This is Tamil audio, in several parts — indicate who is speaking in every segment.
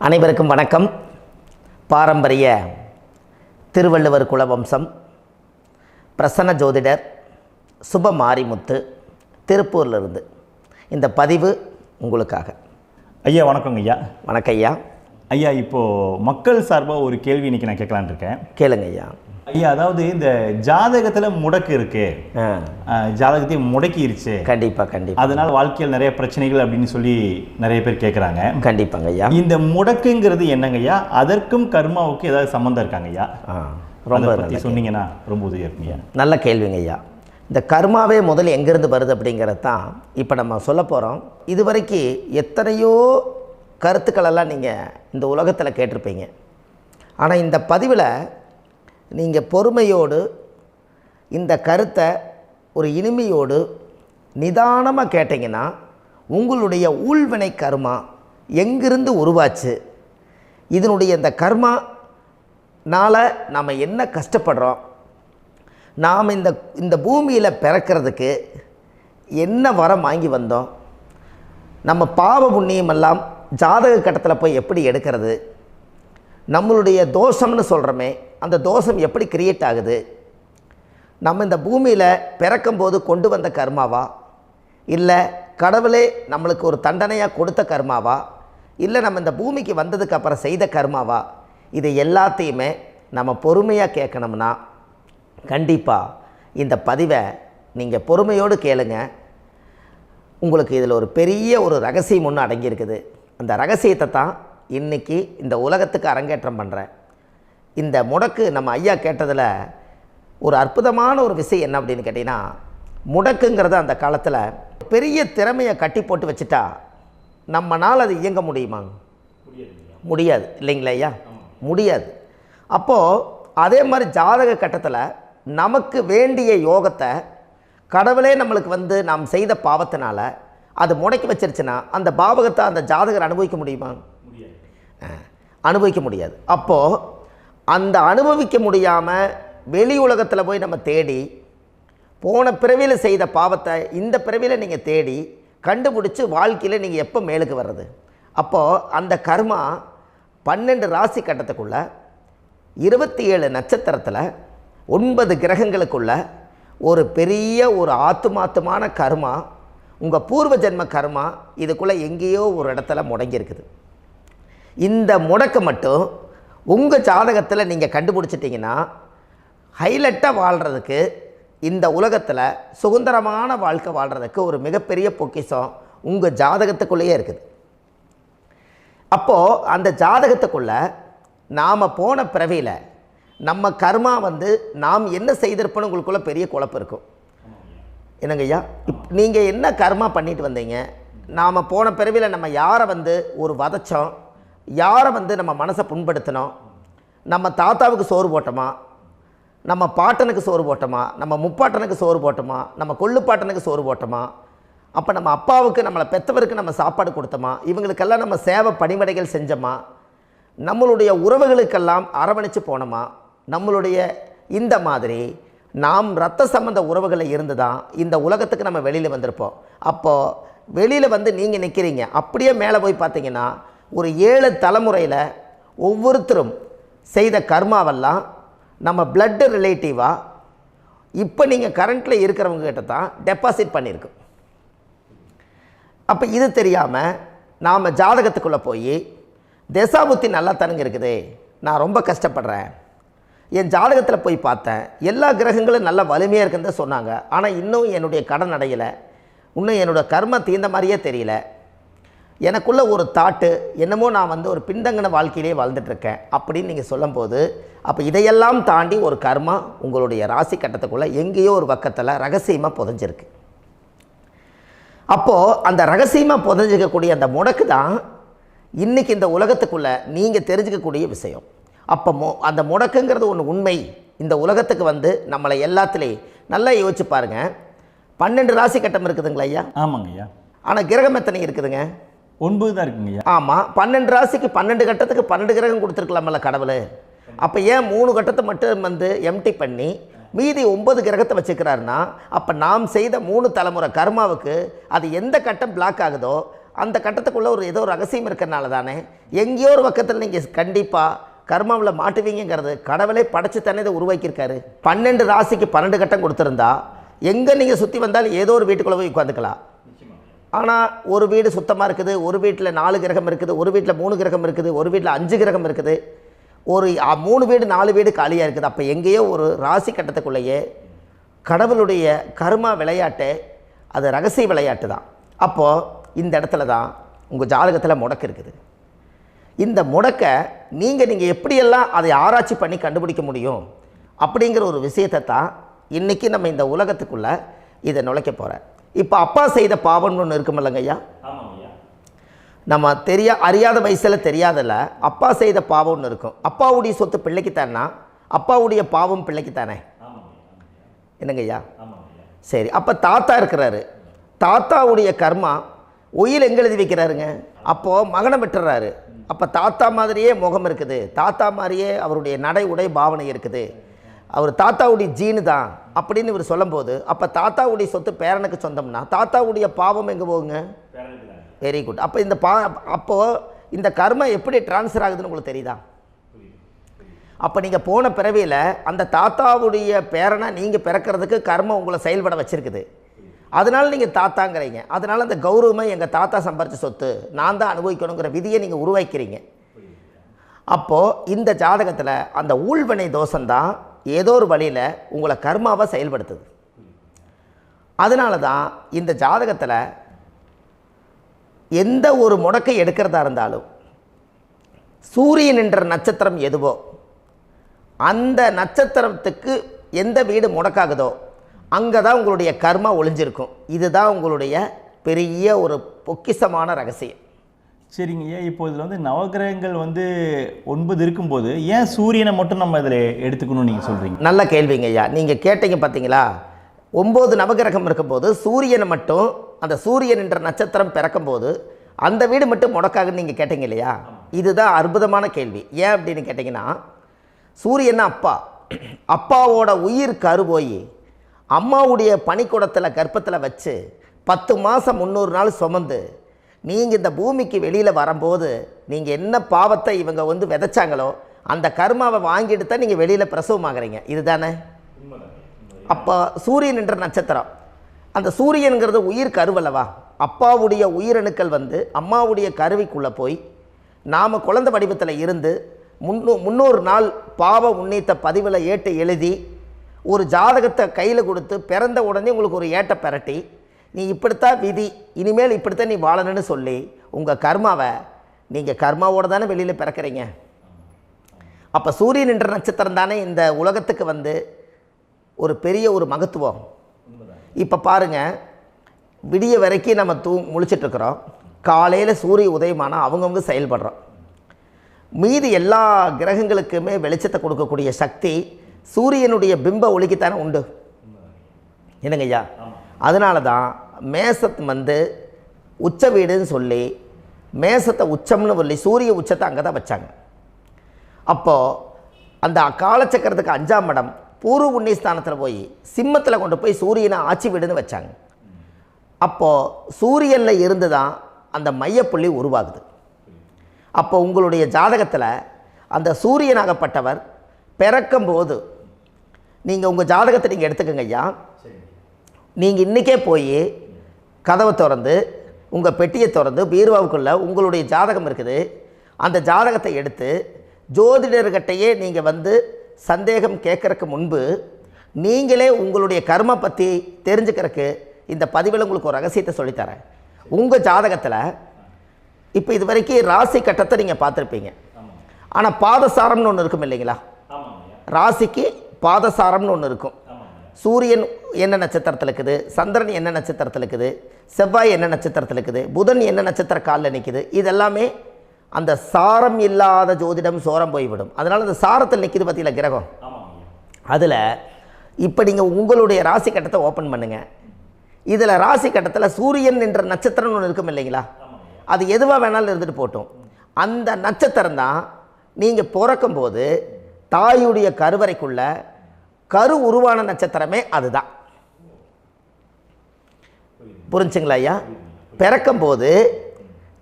Speaker 1: அனைவருக்கும் வணக்கம். பாரம்பரிய திருவள்ளுவர் குலவம்சம் பிரசன்ன ஜோதிடர் சுப மாரிமுத்து திருப்பூரிலிருந்து இந்த பதிவு உங்களுக்காக.
Speaker 2: ஐயா வணக்கங்க ஐயா.
Speaker 1: வணக்கம் ஐயா.
Speaker 2: ஐயா இப்போது மக்கள் சார்பாக ஒரு கேள்வி இன்றைக்கி நான் கேட்கலான் இருக்கேன்.
Speaker 1: கேளுங்க ஐயா.
Speaker 2: ஐயா, அதாவது இந்த ஜாதகத்தில் முடக்கு இருக்கு, ஜாதகத்தையும் முடக்கிருச்சு,
Speaker 1: கண்டிப்பாக
Speaker 2: அதனால் வாழ்க்கையில் நிறைய பிரச்சனைகள் அப்படின்னு சொல்லி நிறைய பேர் கேட்குறாங்க.
Speaker 1: கண்டிப்பாங்க ஐயா.
Speaker 2: இந்த முடக்குங்கிறது என்னங்க ஐயா? அதற்கும் கர்மாவுக்கு ஏதாவது சம்மந்தம் இருக்காங்க ஐயா? ரொம்ப பற்றி சொன்னீங்கன்னா ரொம்ப உதவியாக இருக்குங்க.
Speaker 1: நல்ல கேள்விங்க ஐயா. இந்த கர்மாவே முதல்ல எங்கேருந்து வருது அப்படிங்கிறது தான் இப்போ நம்ம சொல்ல போகிறோம். இதுவரைக்கும் எத்தனையோ கருத்துக்களெல்லாம் நீங்கள் இந்த உலகத்தில் கேட்டிருப்பீங்க. ஆனால் இந்த பதிவில் நீங்கள் பொறுமையோடு இந்த கருத்தை ஒரு இனிமையோடு நிதானமாக கேட்டிங்கன்னா உங்களுடைய ஊழ்வினை கர்மா எங்கிருந்து உருவாச்சு, இதனுடைய இந்த கர்மானால் நாம் என்ன கஷ்டப்படுறோம், நாம் இந்த பூமியில் பிறக்கிறதுக்கு என்ன வரம் வாங்கி வந்தோம், நம்ம பாவ புண்ணியமெல்லாம் ஜாதக கட்டத்தில் போய் எப்படி எடுக்கிறது, நம்மளுடைய தோஷம்னு சொல்கிறோமே அந்த தோஷம் எப்படி கிரியேட் ஆகுது, நம்ம இந்த பூமியில் பிறக்கும்போது கொண்டு வந்த கர்மாவா, இல்லை கடவுளே நம்மளுக்கு ஒரு தண்டனையாக கொடுத்த கர்மாவா, இல்லை நம்ம இந்த பூமிக்கு வந்ததுக்கு அப்புறம் செய்த கர்மாவா, இது எல்லாத்தையுமே நம்ம பொறுமையாக கேட்கணும்னா கண்டிப்பாக இந்த பதிவை நீங்கள் பொறுமையோடு கேளுங்க. உங்களுக்கு இதில் ஒரு பெரிய ஒரு ரகசியம் ஒன்று அடங்கியிருக்குது. அந்த ரகசியத்தை தான் இன்றைக்கி இந்த உலகத்துக்கு அரங்கேற்றம் பண்ணுறேன். இந்த முடக்கு நம்ம ஐயா கேட்டதில் ஒரு அற்புதமான ஒரு விஷயம் என்ன அப்படின்னு கேட்டிங்கன்னா, முடக்குங்கிறது அந்த காலத்தில் பெரிய திறமையை கட்டி போட்டு வச்சுட்டா நம்மனால் அது இயங்க முடியுமா? முடியாது இல்லைங்களா ஐயா? முடியாது. அப்போது அதே மாதிரி ஜாதக கட்டத்தில் நமக்கு வேண்டிய யோகத்தை கடவுளே நம்மளுக்கு நாம் செய்த பாவத்தினால அது முடக்கி வச்சிருச்சுன்னா அந்த பாவகத்தை அந்த ஜாதகர் அனுபவிக்க முடியுமா? அனுபவிக்க முடியாது. அப்போது அந்த அனுபவிக்க முடியாமல் வெளி உலகத்தில் போய் நம்ம தேடி போன பிறவியில் செய்த பாவத்தை இந்த பிறவியில் நீங்கள் தேடி கண்டுபிடிச்சி வாழ்க்கையில் நீங்கள் எப்போ மேலுக்கு வர்றது? அப்போது அந்த கர்மா 12 ராசி கட்டத்துக்குள்ள 27 நட்சத்திரத்தில் 9 கிரகங்களுக்குள்ள ஒரு பெரிய ஒரு ஆத்துமாத்துமான கர்மா, உங்கள் பூர்வ ஜென்ம கர்மா இதுக்குள்ளே எங்கேயோ ஒரு இடத்துல முடங்கியிருக்குது. இந்த முடக்க மட்டும் உங்கள் ஜாதகத்தில் நீங்கள் கண்டுபிடிச்சிட்டிங்கன்னா ஹைலைட்டாக வாழ்கிறதுக்கு, இந்த உலகத்தில் சுதந்திரமான வாழ்க்கை வாழ்கிறதுக்கு ஒரு மிகப்பெரிய பொக்கிஷம் உங்கள் ஜாதகத்துக்குள்ளேயே இருக்குது. அப்போது அந்த ஜாதகத்துக்குள்ளே நாம் போன பிறவியில் நம்ம கர்மா நாம் என்ன செய்திருப்போன்னு உங்களுக்குள்ளே பெரிய குழப்பம் இருக்கும். என்னங்க ஐயா, நீங்கள் என்ன கர்மா பண்ணிட்டு வந்தீங்க, நாம் போன பிறவியில் நம்ம யாரை ஒரு வதச்சோம், யாரை நம்ம மனசை புண்படுத்தினோம், நம்ம தாத்தாவுக்கு சோறு போட்டோமா, நம்ம பாட்டனுக்கு சோறு போட்டோமா, நம்ம முப்பாட்டனுக்கு சோறு போட்டோமா, நம்ம கொள்ளுப்பாட்டனுக்கு சோறு போட்டோமா, அப்போ நம்ம அப்பாவுக்கு நம்மளை பெற்றவருக்கு நம்ம சாப்பாடு கொடுத்தோமா, இவங்களுக்கெல்லாம் நம்ம சேவை பணிமடைகள் செஞ்சோமா, நம்மளுடைய உறவுகளுக்கெல்லாம் அரவணைச்சு போனோமா, நம்மளுடைய இந்த மாதிரி நாம் இரத்த சம்பந்த உறவுகளை இருந்து தான் இந்த உலகத்துக்கு நம்ம வெளியில் வந்திருப்போம். அப்போது வெளியில் நீங்கள் நிற்கிறீங்க, அப்படியே மேலே போய் பார்த்தீங்கன்னா ஒரு 7 தலைமுறையில் ஒவ்வொருத்தரும் செய்த கர்மாவெல்லாம் நம்ம பிளட்டு ரிலேட்டிவாக இப்போ நீங்கள் கரண்ட்டில் இருக்கிறவங்க கிட்ட தான் டெபாசிட் பண்ணியிருக்கோம். அப்போ இது தெரியாமல் நாம் ஜாதகத்துக்குள்ளே போய் தசாபுத்தி நல்லா தனுங்க இருக்குது, நான் ரொம்ப கஷ்டப்படுறேன், என் ஜாதகத்தில் போய் பார்த்தேன் எல்லா கிரகங்களும் நல்ல வலிமையாக இருக்குன்னு தான் சொன்னாங்க, ஆனால் இன்னும் என்னுடைய கடன் அடையலை, இன்னும் என்னோடய கர்ம தீர்ந்த மாதிரியே தெரியல, எனக்குள்ளே ஒரு தாட்டு என்னமோ நான் ஒரு பின்தங்கின வாழ்க்கையிலே வாழ்ந்துட்டுருக்கேன் அப்படின்னு நீங்கள் சொல்லும்போது, அப்போ இதையெல்லாம் தாண்டி ஒரு கர்மா உங்களுடைய ராசி கட்டத்துக்குள்ளே எங்கேயோ ஒரு பக்கத்தில் ரகசியமாக புதைஞ்சிருக்கு. அப்போது அந்த ரகசியமாக புதைஞ்சிக்கக்கூடிய அந்த முடக்கு தான் இன்றைக்கி இந்த உலகத்துக்குள்ளே நீங்கள் தெரிஞ்சுக்கக்கூடிய விஷயம். அப்போ அந்த முடக்குங்கிறது ஒன்று உண்மை. இந்த உலகத்துக்கு நம்மளை எல்லாத்துலேயும் நல்லா யோசிச்சு பாருங்கள். 12 ராசி கட்டம் இருக்குதுங்களா ஐயா?
Speaker 2: ஆமாங்க ஐயா. ஆனால்
Speaker 1: கிரகம் எத்தனை இருக்குதுங்க?
Speaker 2: 9 தான் இருக்குங்க ஐயா.
Speaker 1: ஆமாம், 12 ராசிக்கு 12 கட்டத்துக்கு 12 கிரகம் கொடுத்துருக்கலாமல்ல கடவுள். அப்போ ஏன் 3 கட்டத்தை மட்டும் எம்டி பண்ணி மீதி 9 கிரகத்தை வச்சுக்கிறாருன்னா, அப்போ நாம் செய்த 3 தலைமுறை கர்மாவுக்கு அது எந்த கட்டம் பிளாக் ஆகுதோ அந்த கட்டத்துக்குள்ளே ஏதோ ஒரு ரகசியம் இருக்கிறனால தானே எங்கேயோ ஒரு பக்கத்தில் நீங்கள் கண்டிப்பாக கர்மாவில் மாட்டுவீங்கிறது கடவுளே படைச்சு தானே இதை உருவாக்கியிருக்காரு. 12 ராசிக்கு 12 கட்டம் கொடுத்துருந்தா எங்கே நீங்கள் சுற்றி வந்தாலும் ஏதோ ஒரு வீட்டுக்குள்ளே போய் உட்காந்துக்கலாம். ஆனால் ஒரு வீடு சுத்தமாக இருக்குது, ஒரு வீட்டில் 4 கிரகம் இருக்குது, ஒரு வீட்டில் 3 கிரகம் இருக்குது, ஒரு வீட்டில் 5 கிரகம் இருக்குது, ஒரு 3 வீடு 4 வீடு காலியாக இருக்குது. அப்போ எங்கேயோ ஒரு ராசி கட்டத்துக்குள்ளேயே கடவுளுடைய கர்மா விளையாட்டு, அது ரகசிய விளையாட்டு தான். அப்போது இந்த இடத்துல தான் உங்கள் ஜாதகத்தில் முடக்கு இருக்குது. இந்த முடக்கை நீங்கள் எப்படியெல்லாம் அதை ஆராய்ச்சி பண்ணி கண்டுபிடிக்க முடியும் அப்படிங்கிற ஒரு விஷயத்தை தான் இன்றைக்கி நம்ம இந்த உலகத்துக்குள்ளே இதை நுழைக்க போகிறேன். இப்போ அப்பா செய்த பாவம்னு ஒன்று இருக்குமில்லங்க ஐயா, நம்ம அறியாத வயசில் தெரியாதில்ல, அப்பா செய்த பாவம்னு இருக்கும். அப்பாவுடைய சொத்து பிள்ளைக்குத்தானா, அப்பாவுடைய பாவம் பிள்ளைக்குத்தானே, என்னங்க ஐயா? சரி, அப்போ தாத்தா இருக்கிறாரு, தாத்தாவுடைய கர்மா உயிர் எங்கே எழுதி வைக்கிறாருங்க? அப்போது மகனை விட்டுறாரு. அப்போ தாத்தா மாதிரியே முகம் இருக்குது, தாத்தா மாதிரியே அவருடைய நடை உடை பாவனை இருக்குது, அவர் தாத்தாவுடைய ஜீனு தான் அப்படின்னு இவர் சொல்லும்போது, அப்போ தாத்தாவுடைய சொத்து பேரனுக்கு சொந்தம்னா தாத்தாவுடைய பாவம் எங்கே போகுங்க? Very good. அப்போ அப்போது இந்த கர்மா எப்படி டிரான்ஸ்ஃபர் ஆகுதுன்னு உங்களுக்கு தெரியுதா? அப்போ நீங்கள் போன பிறவியில் அந்த தாத்தாவுடைய பேரனை நீங்கள் பிறக்கிறதுக்கு கர்மம் உங்களை செயல்பட வச்சுருக்குது. அதனால் நீங்கள் தாத்தாங்கிறீங்க. அதனால் அந்த கௌரவமாக எங்கள் தாத்தா சம்பாரித்த சொத்து நான் தான் அனுபவிக்கணுங்கிற விதியை நீங்கள் உருவாக்கிறீங்க. அப்போது இந்த ஜாதகத்தில் அந்த ஊழ்வினை தோஷந்தான் ஏதோ ஒரு வழியில் உங்களை கர்மாவை செயல்படுத்துது. அதனால தான் இந்த ஜாதகத்தில் எந்த ஒரு முடக்கை எடுக்கிறதா இருந்தாலும் சூரியன் என்ற நட்சத்திரம் எதுவோ அந்த நட்சத்திரத்துக்கு எந்த வீடு முடக்காகுதோ அங்கே தான் உங்களுடைய கர்மா ஒளிஞ்சிருக்கும். இதுதான் உங்களுடைய பெரிய ஒரு பொக்கிஷமான ரகசியம்.
Speaker 2: சரிங்க ஐயா, இப்போ இதில் நவகிரகங்கள் 9 இருக்கும்போது ஏன் சூரியனை மட்டும் நம்ம இதில் எடுத்துக்கணும்னு நீங்கள் சொல்கிறீங்க?
Speaker 1: நல்ல கேள்விங்க ஐயா. நீங்கள் கேட்டீங்க பார்த்தீங்களா, 9 நவகிரகம் இருக்கும்போது சூரியனை மட்டும், அந்த சூரியன் என்ற நட்சத்திரம் பிறக்கும்போது அந்த வீடு மட்டும் முடக்காகுன்னு நீங்கள் கேட்டீங்க இல்லையா? இதுதான் அற்புதமான கேள்வி. ஏன் அப்படின்னு கேட்டிங்கன்னா, சூரியன் அப்பாவோட உயிர் கரு போய் அம்மாவுடைய பனிக்கூடத்தில் கர்ப்பத்தில் வச்சு 10 மாதம் 300 நாள் சுமந்து நீங்கள் இந்த பூமிக்கு வெளியில் வரும்போது நீங்கள் என்ன பாவத்தை இவங்க விதைச்சாங்களோ அந்த கர்மாவை வாங்கிட்டு தான் நீங்கள் வெளியில் பிரசவமாகறீங்க. இதுதானே? அப்போ சூரியன் என்ற நட்சத்திரம், அந்த சூரியனுங்கிறது உயிர் கருவல்லவா, அப்பாவுடைய உயிரணுக்கள் அம்மாவுடைய கருவிக்குள்ளே போய் நாம் குழந்தை வடிவத்தில் இருந்து 300 நாள் பாவ உன்னித்த பதிவில் ஏட்டு எழுதி ஒரு ஜாதகத்தை கையில் கொடுத்து பிறந்த உடனே உங்களுக்கு ஒரு ஏட்டை பெரட்டி நீ இப்படித்தான் விதி, இனிமேல் இப்படித்தான் நீ வாழணும்னு சொல்லி உங்கள் கர்மாவை நீங்கள் கர்மாவோடு தானே வெளியில் பிறக்கிறீங்க. அப்போ சூரியன் என்ற நட்சத்திரம் தானே இந்த உலகத்துக்கு ஒரு பெரிய ஒரு மகத்துவம். இப்போ பாருங்கள், விடிய வரைக்கும் நம்ம முழிச்சிட்ருக்குறோம், காலையில் சூரிய உதயமானால் அவங்கவுங்க செயல்படுறோம். மீதி எல்லா கிரகங்களுக்குமே வெளிச்சத்தை கொடுக்கக்கூடிய சக்தி சூரியனுடைய பிம்ப ஒளிக்குத்தானே உண்டு, என்னங்க ஐயா? அதனால தான் மேசத்து உச்ச வீடுன்னு சொல்லி மேசத்தை உச்சம்னு சொல்லி சூரிய உச்சத்தை அங்கே தான் வச்சாங்க. அப்போது அந்த காலச்சக்கரத்துக்கு 5ஆம் இடம் பூர்வ புண்ணியஸ்தானத்தில் போய் சிம்மத்தில் கொண்டு போய் சூரியனை ஆட்சி வீடுன்னு வச்சாங்க. அப்போது சூரியனில் இருந்து தான் அந்த மையப்புள்ளி உருவாகுது. அப்போ உங்களுடைய ஜாதகத்தில் அந்த சூரியனாகப்பட்டவர் பிறக்கும்போது நீங்கள் உங்கள் ஜாதகத்தை நீங்கள் எடுத்துக்கங்க ஐயா. நீங்கள் இன்றைக்கே போய் கதவை திறந்து உங்கள் பெட்டியை திறந்து பீர்வாவுக்குள்ளே உங்களுடைய ஜாதகம் இருக்குது, அந்த ஜாதகத்தை எடுத்து ஜோதிடர்கிட்டையே நீங்கள் சந்தேகம் கேட்குறக்கு முன்பு நீங்களே உங்களுடைய கர்ம பற்றி தெரிஞ்சுக்கிறதுக்கு இந்த பதிவில் உங்களுக்கு ஒரு ரகசியத்தை சொல்லித்தரேன். உங்கள் ஜாதகத்தில் இப்போ இது வரைக்கும் ராசி கட்டத்தை நீங்கள் பார்த்துருப்பீங்க, ஆனால் பாதசாரம்னு ஒன்று இருக்கும் இல்லைங்களா? ராசிக்கு பாதசாரம்னு ஒன்று இருக்கும். சூரியன் என்ன நட்சத்திரத்தில் இருக்குது, சந்திரன் என்ன நட்சத்திரத்தில் இருக்குது, செவ்வாய் என்ன நட்சத்திரத்தில் இருக்குது, புதன் என்ன நட்சத்திர காலில் நிற்குது, இதெல்லாமே அந்த சாரம் இல்லாத ஜோதிடம் சோரம் போய்விடும். அதனால் அந்த சாரத்தில் நிற்கிது பார்த்தீங்களா கிரகம், அதில் இப்போ நீங்கள் உங்களுடைய ராசி கட்டத்தை ஓப்பன் பண்ணுங்கள். இதில் ராசி கட்டத்தில் சூரியன் என்ற நட்சத்திரம்னு ஒன்று இருக்கும் இல்லைங்களா? அது எதுவாக வேணாலும் இருந்துட்டு போட்டோம். அந்த நட்சத்திரம் தான் நீங்கள் பிறக்கும்போது தாயுடைய கருவறைக்குள்ள கரு உருவான நட்சத்திரமே அதுதான். புரிஞ்சுங்களா ஐயா? பிறக்கும்போது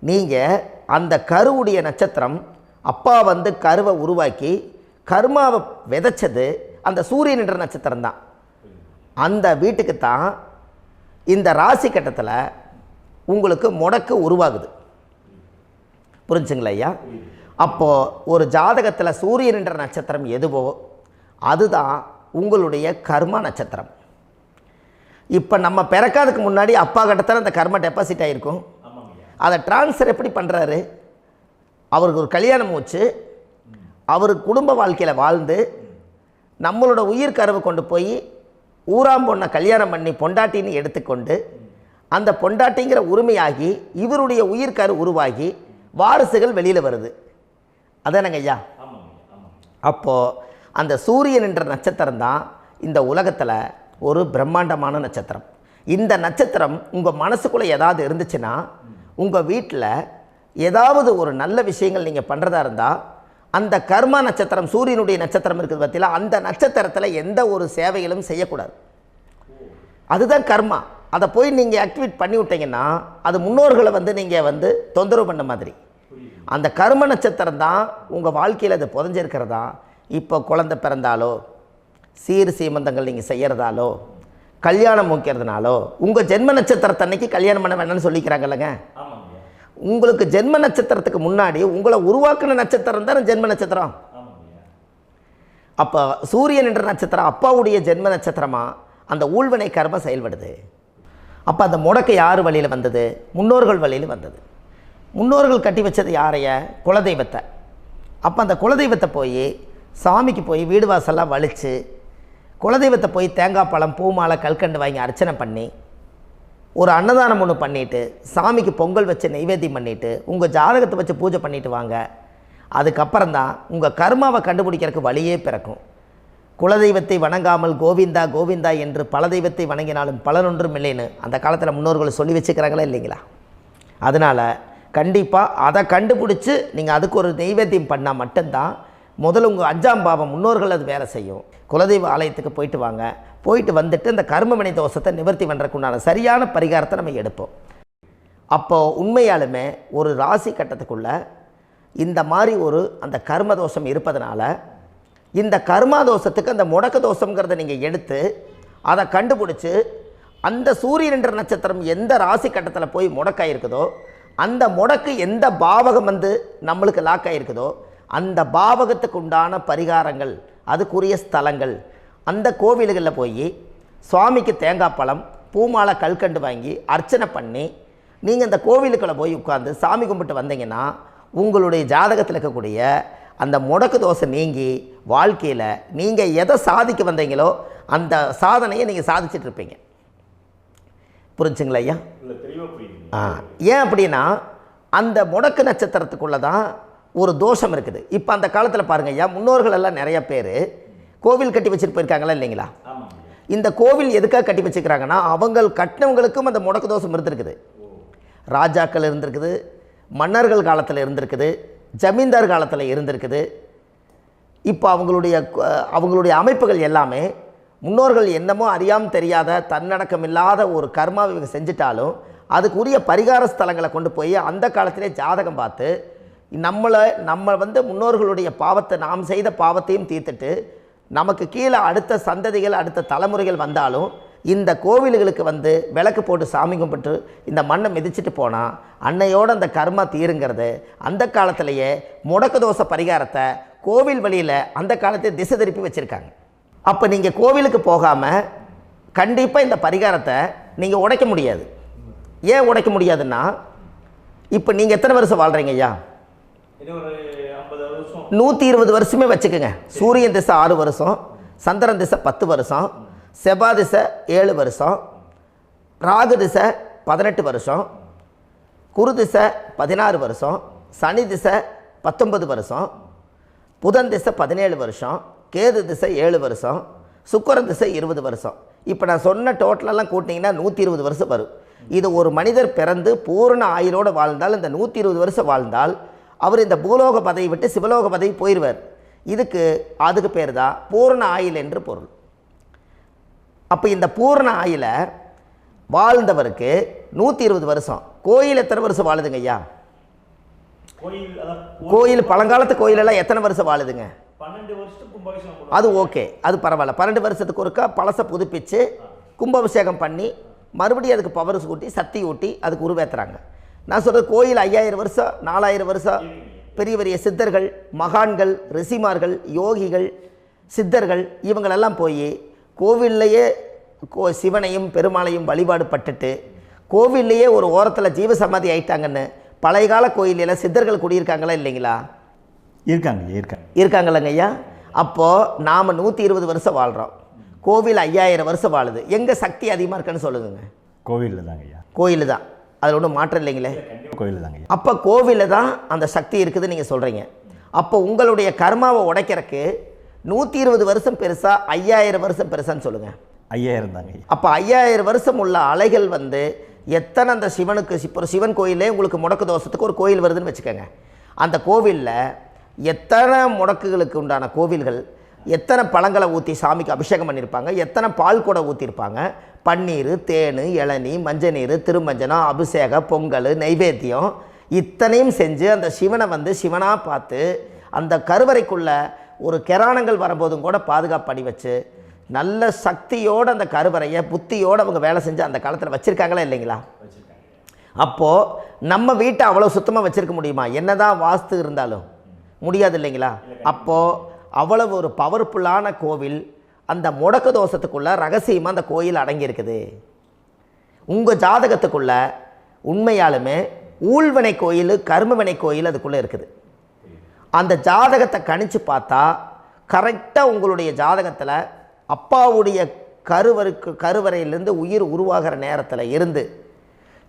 Speaker 1: நீங்கள் அந்த கருவுடைய நட்சத்திரம் அப்பா வந்து கருவை உருவாக்கி கர்மாவை விதைச்சது அந்த சூரியன் என்ற நட்சத்திரம் தான். அந்த வீட்டுக்கு தான் இந்த ராசி கட்டத்தில் உங்களுக்கு முடக்கு உருவாகுது. புரிஞ்சுங்களா ஐயா? அப்போது ஒரு ஜாதகத்தில் சூரியன் என்ற நட்சத்திரம் எதுவோ அதுதான் உங்களுடைய கர்மா நட்சத்திரம். இப்போ நம்ம பிறக்காதுக்கு முன்னாடி அப்பா கட்டத்தில் அந்த கர்மா டெபாசிட் ஆகிருக்கும். அதை ட்ரான்ஸ்ஃபர் எப்படி பண்ணுறாரு? அவருக்கு ஒரு கல்யாணம் வச்சு அவர் குடும்ப வாழ்க்கையில் வாழ்ந்து நம்மளோட உயிர் கருவை கொண்டு போய் ஊராம் பொண்ணை கல்யாணம் பண்ணி பொண்டாட்டின்னு எடுத்துக்கொண்டு அந்த பொண்டாட்டிங்கிற உரிமையாகி இவருடைய உயிர் கரு உருவாகி வாரிசுகள் வெளியில் வருது. அதானங்க ஐயா? அப்போது அந்த சூரியன் என்ற நட்சத்திரம் தான் இந்த உலகத்தில் ஒரு பிரம்மாண்டமான நட்சத்திரம். இந்த நட்சத்திரம் உங்கள் மனசுக்குள்ளே ஏதாவது இருந்துச்சுன்னா உங்கள் வீட்டில் ஏதாவது ஒரு நல்ல விஷயங்கள் நீங்கள் பண்ணுறதா இருந்தால் அந்த கர்மா நட்சத்திரம் சூரியனுடைய நட்சத்திரம் இருக்குது பார்த்தீங்களா, அந்த நட்சத்திரத்தில் எந்த ஒரு சேவைகளும் செய்யக்கூடாது. அதுதான் கர்மா. அதை போய் நீங்கள் ஆக்டிவேட் பண்ணி விட்டீங்கன்னா அது முன்னோர்களை வந்து நீங்கள் வந்து தொந்தரவு பண்ண மாதிரி. அந்த கர்ம நட்சத்திரம் தான் உங்கள் வாழ்க்கையில் அது புதஞ்சிருக்கிறதா. இப்போ குழந்தை பிறந்தாலோ சீர் சீமந்தங்கள் நீங்கள் செய்கிறதாலோ கல்யாணம் முக்கிறதுனாலோ உங்கள் ஜென்ம நட்சத்திரத்தன்னைக்கு கல்யாணம் பண்ண வேண்டாம்னு சொல்லிக்கிறாங்கல்லங்க. உங்களுக்கு ஜென்ம நட்சத்திரத்துக்கு முன்னாடி உங்களை உருவாக்குன நட்சத்திரம் தான் ஜென்ம நட்சத்திரம். அப்போ சூரியன் என்ற நட்சத்திரம் அப்பாவுடைய ஜென்ம நட்சத்திரமாக அந்த ஊழ்வினை கர்மம் செயல்படுது. அப்போ அந்த முடக்கு யார் வழியில் வந்தது? முன்னோர்கள் வழியில் வந்தது. முன்னோர்கள் கட்டி வச்சது யாரைய? குலதெய்வத்தை. அப்போ அந்த குலதெய்வத்தை போய் சாமிக்கு போய் வீடு வாசல்லாம் வலித்து குலதெய்வத்தை போய் தேங்காய் பழம் பூ மாலை கல்கண்டு வாங்கி அர்ச்சனை பண்ணி ஒரு அன்னதானம் ஒன்று பண்ணிவிட்டு சாமிக்கு பொங்கல் வச்சு நைவேத்தியம் பண்ணிவிட்டு உங்கள் ஜாதகத்தை வச்சு பூஜை பண்ணிவிட்டு வாங்க. அதுக்கப்புறம் தான் உங்கள் கர்மாவை கண்டுபிடிக்கிறதுக்கு வழியே பிறக்கும். குலதெய்வத்தை வணங்காமல் கோவிந்தா கோவிந்தா என்று பல தெய்வத்தை வணங்கினாலும் பலனொன்றும் இல்லைன்னு அந்த காலத்தில் முன்னோர்கள் சொல்லி வச்சுக்கிறாங்களா இல்லைங்களா? அதனால் கண்டிப்பாக அதை கண்டுபிடிச்சி நீங்கள் அதுக்கு ஒரு நைவேத்தியம் பண்ணால் மட்டும்தான் முதல்ல உங்கள் 5ஆம் பாவம் முன்னோர்கள் அது வேலை செய்யும். குலதெய்வ ஆலயத்துக்கு போயிட்டு வாங்க. போயிட்டு வந்துட்டு இந்த கர்மவினை தோஷத்தை நிவர்த்தி பண்ணுறதுக்குண்டான சரியான பரிகாரத்தை நம்ம எடுப்போம். அப்போது உண்மையாலுமே ஒரு ராசி கட்டத்துக்குள்ளே இந்த மாதிரி ஒரு அந்த கர்ம தோஷம் இருப்பதனால இந்த கர்மா தோஷத்துக்கு அந்த முடக்க தோஷங்கிறத நீங்கள் எடுத்து அதை கண்டுபிடிச்சி அந்த சூரியன் என்ற நட்சத்திரம் எந்த ராசி கட்டத்தில் போய் முடக்காயிருக்குதோ அந்த முடக்கு எந்த பாவகம் வந்து நம்மளுக்கு லாக் ஆகிருக்குதோ அந்த பாவகத்துக்கு உண்டான பரிகாரங்கள் அதுக்குரிய ஸ்தலங்கள் அந்த கோவில்களில் போய் சுவாமிக்கு தேங்காய் பழம் பூமாலை கல்கண்டு வாங்கி அர்ச்சனை பண்ணி நீங்கள் இந்த கோவிலுக்குள்ளே போய் உட்காந்து சாமி கும்பிட்டு வந்தீங்கன்னா உங்களுடைய ஜாதகத்தில் இருக்கக்கூடிய அந்த முடக்கு தோசை நீங்கி வாழ்க்கையில் நீங்கள் எதை சாதிக்க வந்தீங்களோ அந்த சாதனையை நீங்கள் சாதிச்சிட்ருப்பீங்க. புரிஞ்சுங்களா ஐயா? ஏன் அப்படின்னா அந்த முடக்கு நட்சத்திரத்துக்குள்ளே தான் ஒரு தோஷம் இருக்குது. இப்போ அந்த காலத்தில் பாருங்கள் ஐயா, முன்னோர்கள் எல்லாம் நிறைய பேர் கோவில் கட்டி வச்சுட்டு போயிருக்காங்களா இல்லைங்களா? இந்த கோவில் எதுக்காக கட்டி வச்சுக்கிறாங்கன்னா அவங்க கட்டினவங்களுக்கும் அந்த முடக்கு தோஷம் இருந்திருக்குது. ராஜாக்கள் இருந்திருக்குது, மன்னர்கள் காலத்தில் இருந்திருக்குது, ஜமீன்தார் காலத்தில் இருந்திருக்குது. இப்போ அவங்களுடைய அமைப்புகள் எல்லாமே முன்னோர்கள் என்னமோ அறியாமல் தெரியாத தன்னடக்கம் இல்லாத ஒரு கர்மாவை இவங்க செஞ்சிட்டாலும் அதுக்குரிய பரிகார ஸ்தலங்களை கொண்டு போய் அந்த காலத்திலே ஜாதகம் பார்த்து நம்ம வந்து முன்னோர்களுடைய பாவத்தை நாம் செய்த பாவத்தையும் தீர்த்துட்டு நமக்கு கீழே அடுத்த சந்ததிகள் அடுத்த தலைமுறைகள் வந்தாலும் இந்த கோவில்களுக்கு வந்து விளக்கு போட்டு சாமி கும்பிட்டு இந்த மண்ணை மிதிச்சுட்டு போனால் அன்னையோடு அந்த கர்மா தீருங்கிறது அந்த காலத்திலேயே முடக்க தோஷ பரிகாரத்தை கோவில் வழியில் அந்த காலத்தை திசை திருப்பி வச்சுருக்காங்க. அப்போ நீங்கள் கோவிலுக்கு போகாமல் கண்டிப்பாக இந்த பரிகாரத்தை நீங்கள் உடைக்க முடியாது. ஏன் உடைக்க முடியாதுன்னா இப்போ நீங்கள் எத்தனை வருஷம் வாழ்கிறீங்க ஐயா? 120 வருஷமே வச்சுக்கோங்க. சூரியன் திசை 6 வருஷம், சந்திரன் திசை 10 வருஷம், செவ்வாய் திசை 7 வருஷம், ராகு திசை 18 வருஷம், குரு திசை 16 வருஷம், சனி திசை 19 வருஷம், புதன் திசை 17 வருஷம், கேது திசை 7 வருஷம், சுக்கிரன் திசை 20 வருஷம். இப்போ நான் சொன்ன டோட்டலெல்லாம் கூட்டிங்கன்னா 120 வருஷம் வரும். இது ஒரு மனிதர் பிறந்து பூரண ஆயுளோடு வாழ்ந்தால் இந்த 120 வருஷம் வாழ்ந்தால் அவர் இந்த பூலோக பதவி விட்டு சிவலோக பதவி போயிடுவார். அதுக்கு பேர் தான் பூரண ஆயுள் என்று பொருள். அப்போ இந்த பூரண ஆயுளை வாழ்ந்தவருக்கு 120 வருஷம். கோயில் எத்தனை வருஷம் வாழுதுங்க ஐயா? கோயில் பழங்காலத்து கோயிலெல்லாம் எத்தனை வருஷம் வாழுதுங்க?
Speaker 2: 12 வருஷத்துக்கு கும்பாபிஷேகம்.
Speaker 1: அது ஓகே, அது பரவாயில்ல. 12 வருஷத்துக்கு ஒருக்கா பழசை புதுப்பிச்சு கும்பாபிஷேகம் பண்ணி மறுபடியும் அதுக்கு பவர் ஊட்டி சக்தி ஊட்டி அதுக்கு உருவேற்றுறாங்க. நான் சொல்கிறது கோயில் 5000 வருஷம் 4000 வருஷம் பெரிய பெரிய சித்தர்கள், மகான்கள், ரிஷிமார்கள், யோகிகள், சித்தர்கள் இவங்களெல்லாம் போய் கோவில்லையே சிவனையும் பெருமாளையும் வழிபாடு பட்டுட்டு கோவில்லையே ஒரு ஓரத்தில் ஜீவசமாதி ஆயிட்டாங்கன்னு பழைய கால கோயிலில் சித்தர்கள் குடியிருக்காங்களா இல்லைங்களா? இருக்காங்கல்லங்க ஐயா. அப்போது நாம் 120 வருஷம் வாழ்கிறோம், கோவில் 5000 வருஷம் வாழுது. எங்கே சக்தி அதிகமாக இருக்குன்னு சொல்லுங்க?
Speaker 2: கோவிலில் தாங்க ஐயா.
Speaker 1: கோயில் தான், அதில் ஒன்றும் மாற்றம் இல்லைங்களே.
Speaker 2: கோயில் தாங்க.
Speaker 1: அப்போ கோவிலில் தான் அந்த சக்தி இருக்குதுன்னு நீங்கள் சொல்கிறீங்க. அப்போ உங்களுடைய கர்மாவை உடைக்கிறதுக்கு 120 வருஷம் பெருசா 5000 வருஷம் பெருசான்னு சொல்லுங்கள்?
Speaker 2: 5000 தாங்க.
Speaker 1: அப்போ 5000 வருஷம் உள்ள அலைகள் எத்தனை அந்த சிவனுக்கு இப்போ சிவன் கோயிலே உங்களுக்கு முடக்கு தோஷத்துக்கு ஒரு கோயில் வருதுன்னு வச்சுக்கோங்க. அந்த கோவிலில் எத்தனை முடக்குகளுக்கு உண்டான கோவில்கள், எத்தனை பழங்களை ஊற்றி சாமிக்கு அபிஷேகம் பண்ணியிருப்பாங்க, எத்தனை பால் கூட ஊற்றிருப்பாங்க, பன்னீர், தேன், இளநீ, மஞ்சள் நீர், திருமஞ்சனம், அபிஷேகம், பொங்கல், நைவேத்தியம் இத்தனையும் செஞ்சு அந்த சிவனை சிவனாக பார்த்து அந்த கருவறைக்குள்ள ஒரு கிராணங்கள் வரும்போதும் கூட பாதுகாப்பு பண்ணி வச்சு நல்ல சக்தியோடு அந்த கருவறையை புத்தியோடு அவங்க வேலை செஞ்சு அந்த காலத்தில் வச்சுருக்காங்களா இல்லைங்களா? அப்போது நம்ம வீட்டை அவ்வளோ சுத்தமாக வச்சுருக்க முடியுமா? என்னதான் வாஸ்து இருந்தாலும் முடியாது இல்லைங்களா? அப்போது அவ்வளவு ஒரு பவர்ஃபுல்லான கோவில் அந்த முடக்கு தோஷத்துக்குள்ளே ரகசியமாக அந்த கோயில் அடங்கியிருக்குது. உங்கள் ஜாதகத்துக்குள்ளே உண்மையாலுமே ஊழ்வினை கோயில், கர்மவினை கோயில் அதுக்குள்ளே இருக்குது. அந்த ஜாதகத்தை கணிச்சு பார்த்தா கரெக்டாக உங்களுடைய ஜாதகத்தில் அப்பாவுடைய கருவறையிலேருந்து உயிர் உருவாகிற நேரத்தில் இருந்து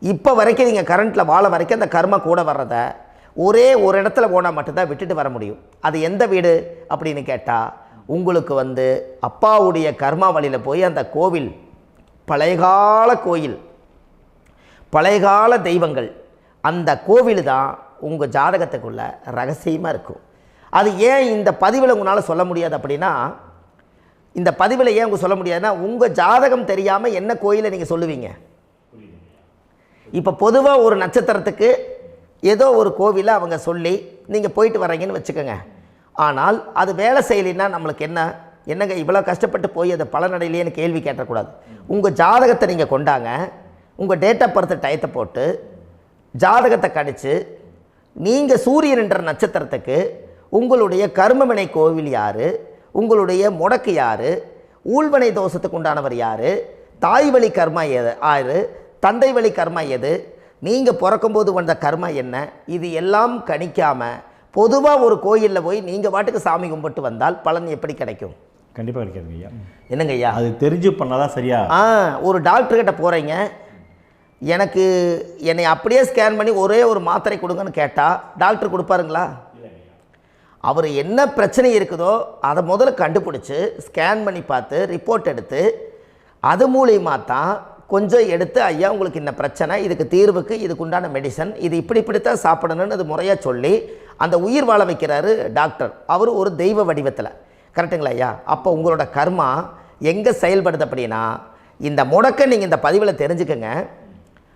Speaker 1: இப்போ வரைக்கும் நீங்கள் கரண்ட்டில் வாழ வரைக்கும் அந்த கர்ம கூட வர்றதை ஒரே ஒரு இடத்துல போனால் மட்டும்தான் விட்டுட்டு வர முடியும். அது எந்த வீடு அப்படின்னு கேட்டால் உங்களுக்கு அப்பாவுடைய கர்மா வழியில் போய் அந்த கோவில் பழையகால கோயில், பழையகால தெய்வங்கள், அந்த கோவில் தான் உங்கள் ஜாதகத்துக்குள்ள ரகசியமாக இருக்கும். அது ஏன் இந்த பதிவில் உங்களால் சொல்ல முடியாது அப்படின்னா, இந்த பதிவில் ஏன் உங்க சொல்ல முடியாதுன்னா உங்கள் ஜாதகம் தெரியாமல் என்ன கோயிலை நீங்கள் சொல்லுவீங்க? இப்போ பொதுவாக ஒரு நட்சத்திரத்துக்கு ஏதோ ஒரு கோவிலை அவங்க சொல்லி நீங்கள் போயிட்டு வர்றீங்கன்னு வச்சுக்கோங்க. ஆனால் அது வேலை செய்யலைன்னா நம்மளுக்கு என்னங்க இவ்வளோ கஷ்டப்பட்டு போய் அதை பலனடையிலேன்னு கேள்வி கேட்டக்கூடாது. உங்கள் ஜாதகத்தை நீங்கள் கொண்டாங்க, உங்கள் டேட் ஆஃப் பர்த் டயத்தை போட்டு ஜாதகத்தை கணிச்சு நீங்கள் சூரியன் என்ற நட்சத்திரத்துக்கு உங்களுடைய கர்மவினை கோவில் யார், உங்களுடைய முடக்கு யார், ஊழ்வனை தோஷத்துக்கு உண்டானவர் யார், தாய் வழி கர்மா யார், தந்தை வழி கர்மா எது, நீங்கள் பிறக்கும்போது வந்த கர்மா என்ன, இது எல்லாம் கணிக்காமல் பொதுவாக ஒரு கோயிலில் போய் நீங்கள் பாட்டுக்கு சாமி கும்பிட்டு வந்தால் பலன் எப்படி கிடைக்கும்?
Speaker 2: கண்டிப்பாக கிடைக்காதுங்க ஐயா.
Speaker 1: என்னங்க ஐயா?
Speaker 2: அது தெரிஞ்சு பண்ணாதான் சரியா?
Speaker 1: ஒரு டாக்டர்கிட்ட போகிறீங்க, என்னை அப்படியே ஸ்கேன் பண்ணி ஒரே ஒரு மாத்திரை கொடுங்கன்னு கேட்டால் டாக்டர் கொடுப்பாருங்களா? அவர் என்ன பிரச்சனை இருக்குதோ அதை முதல்ல கண்டுபிடிச்சி ஸ்கேன் பண்ணி பார்த்து ரிப்போர்ட் எடுத்து அது மூலியமாக தான் கொஞ்சம் எடுத்து ஐயா உங்களுக்கு இந்த பிரச்சனை, இதுக்கு தீர்வுக்கு இதுக்குண்டான மெடிசன், இது இப்படித்தான் சாப்பிடணும்னு அது முறையாக சொல்லி அந்த உயிர் வாழ வைக்கிறாரு டாக்டர். அவர் ஒரு தெய்வ வடிவத்தில். கரெக்டுங்களா ஐயா? அப்போ உங்களோட கர்மா எங்கே செயல்படுது அப்படின்னா, இந்த முடக்க நீங்கள் இந்த பதிவில் தெரிஞ்சுக்கங்க.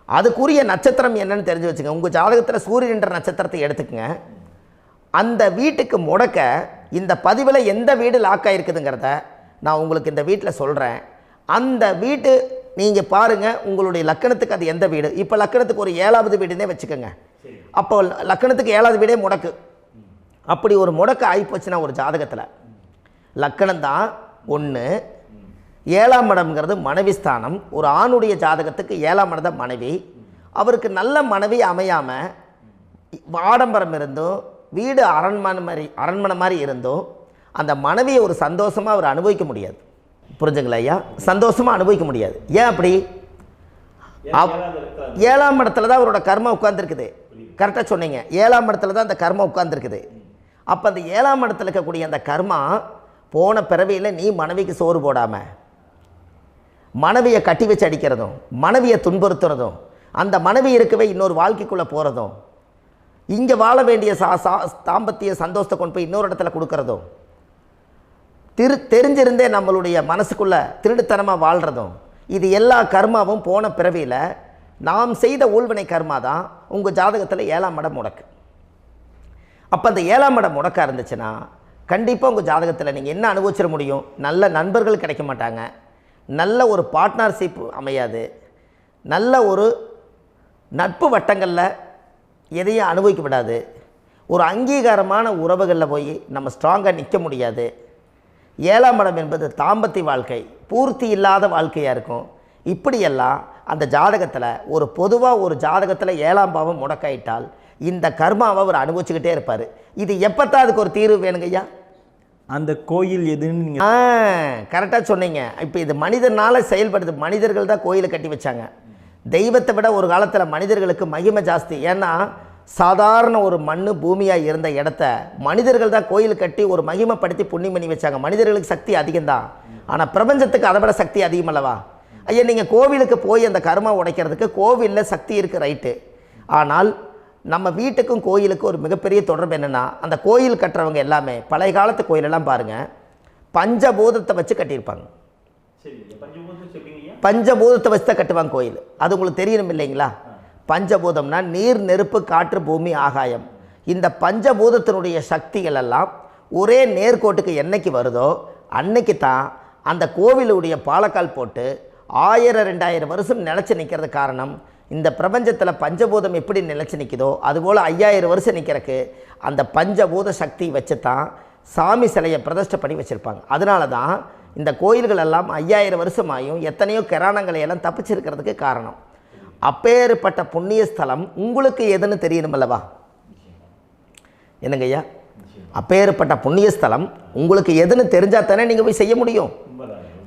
Speaker 1: அதுக்குரிய நட்சத்திரம் என்னன்னு தெரிஞ்சு வச்சுங்க. உங்கள் ஜாதகத்தில் சூரியன் என்ற நட்சத்திரத்தை எடுத்துக்கங்க. அந்த வீட்டுக்கு முடக்க இந்த பதிவில் எந்த வீடு லாக் ஆகிருக்குதுங்கிறத நான் உங்களுக்கு இந்த வீட்டில் சொல்கிறேன். அந்த வீட்டு நீங்கள் பாருங்கள், உங்களுடைய லக்கணத்துக்கு அது எந்த வீடு. இப்போ லக்கணத்துக்கு ஒரு 7வது வீடுன்னே வச்சுக்கோங்க. அப்போ லக்கணத்துக்கு 7வது வீடே முடக்கு. அப்படி ஒரு முடக்கு ஆகிப்போச்சுன்னா ஒரு ஜாதகத்தில் லக்கணம் தான் 1, 7ஆம் இடம்ங்கிறது மனைவி ஸ்தானம். ஒரு ஆணுடைய ஜாதகத்துக்கு 7ஆம் இடம் தான் மனைவி. அவருக்கு நல்ல மனைவி அமையாமல் ஆடம்பரம் இருந்தும் வீடு அரண்மனை மாதிரி இருந்தும் அந்த மனைவியை ஒரு சந்தோஷமாக அவர் அனுபவிக்க முடியாது. புரிஞ்சுங்களா ஐயா? சந்தோஷமாக அனுபவிக்க முடியாது. ஏன் அப்படி? 7ஆம் இடத்துல தான் அவரோட கர்மா உட்கார்ந்துருக்குது. கரெக்டாக சொன்னீங்க. 7ஆம் இடத்துல தான் அந்த கர்மா உட்கார்ந்துருக்குது. அப்போ அந்த 7ஆம் இடத்துல இருக்கக்கூடிய அந்த கர்மா போன பிறவியில் நீ மனைவிக்கு சோறு போடாமல் மனைவியை கட்டி வச்சு அடிக்கிறதும், மனைவியை துன்புறுத்துறதும், அந்த மனைவி இருக்கவே இன்னொரு வாழ்க்கைக்குள்ளே போகிறதும், இங்கே வாழ வேண்டிய தாம்பத்திய சந்தோஷத்தை கொண்டு போய் இன்னொரு இடத்துல கொடுக்கறதும், தெரிஞ்சிருந்தே நம்மளுடைய மனசுக்குள்ளே திருடுத்தனமாக வாழ்கிறதும், இது எல்லா கர்மாவும் போன பிறவியில் நாம் செய்த ஊழ்வினை கர்மா தான் உங்கள் ஜாதகத்தில் 7ஆம் இடம் முடக்கு. அப்போ அந்த 7ஆம் இடம் முடக்கா இருந்துச்சுன்னா கண்டிப்பாக உங்கள் ஜாதகத்தில் நீங்கள் என்ன அனுபவிச்சிட முடியும்? நல்ல நண்பர்கள் கிடைக்க மாட்டாங்க, நல்ல ஒரு பார்ட்னர்ஷிப் அமையாது, நல்ல ஒரு நட்பு வட்டங்களில் எதையும் அனுபவிக்க விடாது, ஒரு அங்கீகாரமான உறவுகளில் போய் நம்ம ஸ்ட்ராங்காக நிற்க முடியாது. 7ஆம் இடம் என்பது தாம்பத்திய வாழ்க்கை, பூர்த்தி இல்லாத வாழ்க்கையாக இருக்கும். இப்படியெல்லாம் அந்த ஜாதகத்தில் ஒரு பொதுவாக ஒரு ஜாதகத்தில் 7ஆம் பாவம் முடக்காயிட்டால் இந்த கர்மாவை அவர் அனுபவிச்சுக்கிட்டே இருப்பார். இது எப்போத்தான் அதுக்கு ஒரு தீர்வு வேணுங்கய்யா?
Speaker 2: அந்த கோயில் எதுன்னு நீங்கள்
Speaker 1: கரெக்டாக சொன்னீங்க. இப்போ இது மனிதனால் செயல்படுது. மனிதர்கள் தான் கோயிலை கட்டி வச்சாங்க. தெய்வத்தை விட ஒரு காலத்தில் மனிதர்களுக்கு மகிமை ஜாஸ்தி. ஏன்னா சாதாரண ஒரு மண் பூமியாக இருந்த இடத்த மனிதர்கள் தான் கோயில் கட்டி ஒரு மகிமைப்படுத்தி புண்ணியம் பண்ணி வச்சாங்க. மனிதர்களுக்கு சக்தி அதிகம்தான், ஆனால் பிரபஞ்சத்துக்கு அதை விட சக்தி அதிகம் அல்லவா? ஐயா, நீங்கள் கோவிலுக்கு போய் அந்த கர்மா உடைக்கிறதுக்கு கோவிலில் சக்தி இருக்குது, ரைட்டு. ஆனால் நம்ம வீட்டுக்கும் கோயிலுக்கும் ஒரு மிகப்பெரிய தொடர்பு என்னென்னா, அந்த கோயில் கட்டுறவங்க எல்லாமே பழைய காலத்து கோயிலெல்லாம் பாருங்கள், பஞ்சபூதத்தை வச்சு கட்டியிருப்பாங்க. பஞ்சபூதத்தை வச்சு தான் கட்டுவாங்க கோயில். அது உங்களுக்கு தெரியணும் இல்லைங்களா? பஞ்சபூதம்னா நீர், நெருப்பு, காற்று, பூமி, ஆகாயம். இந்த பஞ்சபூதத்தினுடைய சக்திகள் எல்லாம் ஒரே நேர்கோட்டுக்கு என்னைக்கு வருதோ அன்னைக்கு தான் அந்த கோவிலுடைய பாலக்கால் போட்டு 1000-2000 வருஷம் நிலச்சி நிற்கிறது. காரணம், இந்த பிரபஞ்சத்தில் பஞ்சபூதம் எப்படி நிலச்சி நிற்குதோ அதுபோல் 5000 வருஷம் நிற்கிறதுக்கு அந்த பஞ்சபூத சக்தி வச்சு தான் சாமி சிலையை பிரதிஷ்டை பண்ணி வச்சுருப்பாங்க. அதனால தான் இந்த கோயில்கள் எல்லாம் 5000 வருஷமாயும் எத்தனையோ கிராணங்களை எல்லாம் தப்பிச்சிருக்கிறதுக்கு காரணம். அப்பேற்பட்ட புண்ணிய ஸ்தலம் உங்களுக்கு எதுன்னு தெரியணும் அல்லவா? என்னங்க ஐயா? அப்பேற்பட்ட புண்ணிய ஸ்தலம் உங்களுக்கு எதுன்னு தெரிஞ்சால் தானே நீங்கள் போய் செய்ய முடியும்,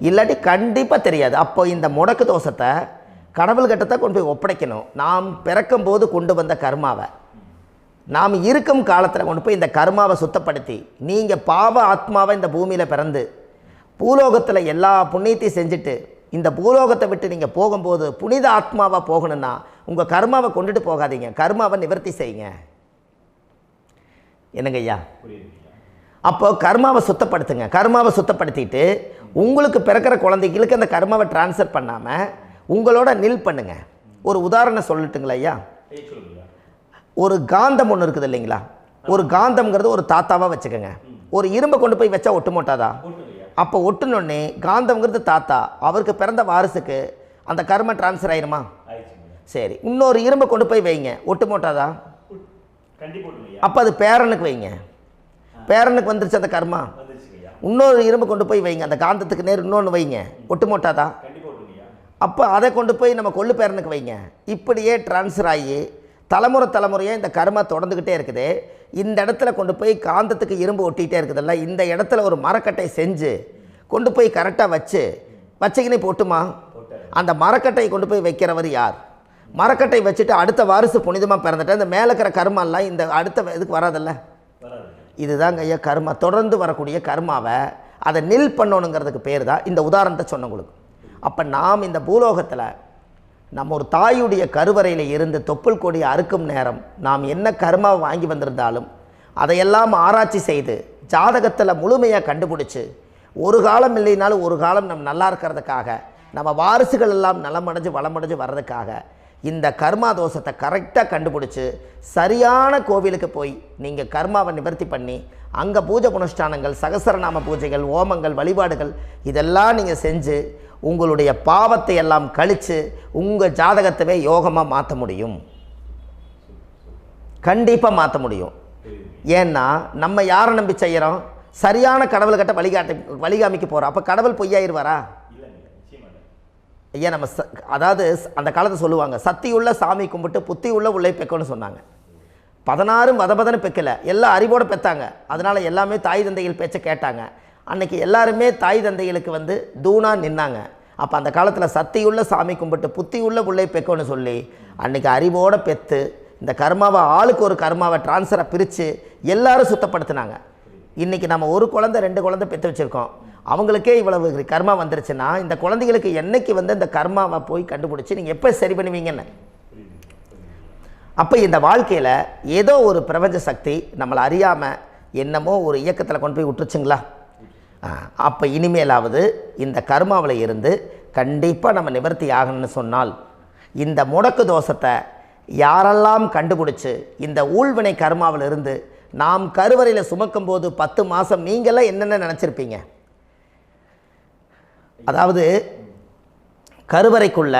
Speaker 1: இல்லாட்டி கண்டிப்பாக தெரியாது. அப்போ இந்த முடக்கு தோஷத்தை கடவுள்கிட்ட கொண்டு போய் ஒப்படைக்கணும். நாம் பிறக்கும் போது கொண்டு வந்த கர்மாவை நாம் இருக்கும் காலத்தில் கொண்டு போய் இந்த கர்மாவை சுத்தப்படுத்தி, நீங்கள் பாவ ஆத்மாவை இந்த பூமியில் பிறந்து பூலோகத்தில் எல்லா புண்ணியத்தையும் செஞ்சுட்டு இந்த பூலோகத்தை விட்டு நீங்கள் போகும்போது புனித ஆத்மாவாக போகணுன்னா உங்கள் கர்மாவை கொண்டுட்டு போகாதீங்க, கர்மாவை நிவர்த்தி செய்யுங்க. என்னங்க ஐயா? அப்போ கர்மாவை சுத்தப்படுத்துங்க. கர்மாவை சுத்தப்படுத்திட்டு உங்களுக்கு பிறக்கிற குழந்தைகளுக்கு அந்த கர்மாவை டிரான்ஸ்ஃபர் பண்ணாமல் உங்களோட நில் பண்ணுங்க. ஒரு உதாரணம் சொல்லட்டுங்களா ஐயா? ஒரு காந்தம் ஒன்று இருக்குது இல்லைங்களா? ஒரு காந்தம்ங்கிறது ஒரு தாத்தாவாக வச்சுக்கோங்க. ஒரு இரும்பை கொண்டு போய் வச்சா ஒட்டு மோட்டாதா? அப்போ ஒட்டுனோடனே காந்தம்ங்கிறது தாத்தா, அவருக்கு பிறந்த வாரிசுக்கு அந்த கர்ம டிரான்ஸ்ஃபர் ஆயிருமா? சரி, இன்னொரு இரும்பை கொண்டு போய் வைங்க, ஒட்டு மோட்டாதா? அப்போ அது பேரனுக்கு வைங்க, பேரனுக்கு வந்துருச்சு அந்த கர்மா. இன்னொரு இரும்பை கொண்டு போய் வைங்க, அந்த காந்தத்துக்கு நேர் இன்னொன்று வைங்க, ஒட்டு மோட்டாதா? அப்போ அதை கொண்டு போய் நம்ம கொள்ளு பேரனுக்கு வைங்க. இப்படியே டிரான்ஸ்ஃபர் ஆகி தலைமுறையாக இந்த கர்மா தொடர்ந்துக்கிட்டே இருக்குது. இந்த இடத்துல கொண்டு போய் காந்தத்துக்கு இரும்பு ஒட்டிகிட்டே இருக்குதுல்ல, இந்த இடத்துல ஒரு மரக்கட்டை செஞ்சு கொண்டு போய் கரெக்டாக வச்சுக்கினே போட்டுமா? அந்த மரக்கட்டையை கொண்டு போய் வைக்கிறவர் யார்? மரக்கட்டை வச்சுட்டு அடுத்த வாரிசு புனிதமாக பிறந்துட்டு அந்த மேலே இருக்கிற கர்மாலாம் இந்த அடுத்த இதுக்கு வராதில்ல. இதுதாங்க ஐயா கர்மா. தொடர்ந்து வரக்கூடிய கர்மாவை அதை நில் பண்ணணுங்கிறதுக்கு பேர் தான் இந்த உதாரணத்தை சொன்னவங்களுக்கு. அப்போ நாம் இந்த பூலோகத்தில் நம்ம ஒரு தாயுடைய கருவறையில் இருந்து தொப்புள் கொடி அறுக்கும் நேரம் நாம் என்ன கர்மாவை வாங்கி வந்திருந்தாலும் அதையெல்லாம் ஆராய்ச்சி செய்து ஜாதகத்தில் முழுமையாக கண்டுபிடிச்சி ஒரு காலம் இல்லைனாலும் ஒரு காலம் நம்ம நல்லா இருக்கிறதுக்காக, நம்ம வாரிசுகள் எல்லாம் நலமடைஞ்சு வளமடைஞ்சு வர்றதுக்காக இந்த கர்மா தோஷத்தை கரெக்டாக கண்டுபிடிச்சி சரியான கோவிலுக்கு போய் நீங்கள் கர்மாவை நிவர்த்தி பண்ணி அங்கே பூஜை புனஸ்தானங்கள், சகசரநாம பூஜைகள், ஓமங்கள், வழிபாடுகள் இதெல்லாம் நீங்கள் செஞ்சு உங்களுடைய பாவத்தை எல்லாம் கழித்து உங்கள் ஜாதகத்தவே யோகமாக மாற்ற முடியும். கண்டிப்பாக மாற்ற முடியும். ஏன்னா நம்ம யாரை நம்பி செய்கிறோம்? சரியான கடவுள்கிட்ட வழிகாமிக்க போகிறோம். அப்போ கடவுள் பொய்யாயிருவாரா? ஐயா நம்ம அதாவது அந்த காலத்தை சொல்லுவாங்க, சத்தியுள்ள சாமி கும்பிட்டு புத்தி உள்ள உள்ளே பெக்கணும்னு சொன்னாங்க. 16 வதபதன்னு பெக்கலை, எல்லாம் அறிவோடு பெற்றாங்க. அதனால் எல்லாமே தாய் தந்தைகள் பேச்சை கேட்டாங்க. அன்றைக்கி எல்லாருமே தாய் தந்தைகளுக்கு தூணாக நின்னாங்க. அப்போ அந்த காலத்தில் சத்தியுள்ள சாமி கும்பிட்டு புத்தி உள்ள உள்ளே பெக்கணும்னு சொல்லி அன்றைக்கி அறிவோடு பெற்று இந்த கர்மாவை ஆளுக்கு ஒரு கர்மாவை டிரான்ஸ்ஃபரை பிரித்து எல்லாரும் சுத்தப்படுத்தினாங்க. இன்றைக்கி நம்ம ஒரு குழந்தை 2 குழந்தை பெற்று வச்சுருக்கோம். அவங்களுக்கே இவ்வளவு கர்மா வந்துருச்சுன்னா இந்த குழந்தைகளுக்கு என்னைக்கு இந்த கர்மாவை போய் கண்டுபிடிச்சி நீங்கள் எப்போ சரி பண்ணுவீங்கன்னு. அப்போ இந்த வாழ்க்கையில் ஏதோ ஒரு பிரபஞ்ச சக்தி நம்மளை அறியாமல் என்னமோ ஒரு இயக்கத்தில் கொண்டு போய் விட்டுருச்சுங்களா? அப்போ இனிமேலாவது இந்த கர்மாவில் இருந்து கண்டிப்பாக நம்ம நிவர்த்தி ஆகணும்னு சொன்னால் இந்த முடக்கு தோஷத்தை யாரெல்லாம் கண்டுபிடிச்சி இந்த ஊழ்வினை கர்மாவில் இருந்து நாம் கருவறையில் சுமக்கும் போது 10 மாதம் நீங்களாம் என்னென்ன நினச்சிருப்பீங்க? அதாவது கருவறைக்குள்ள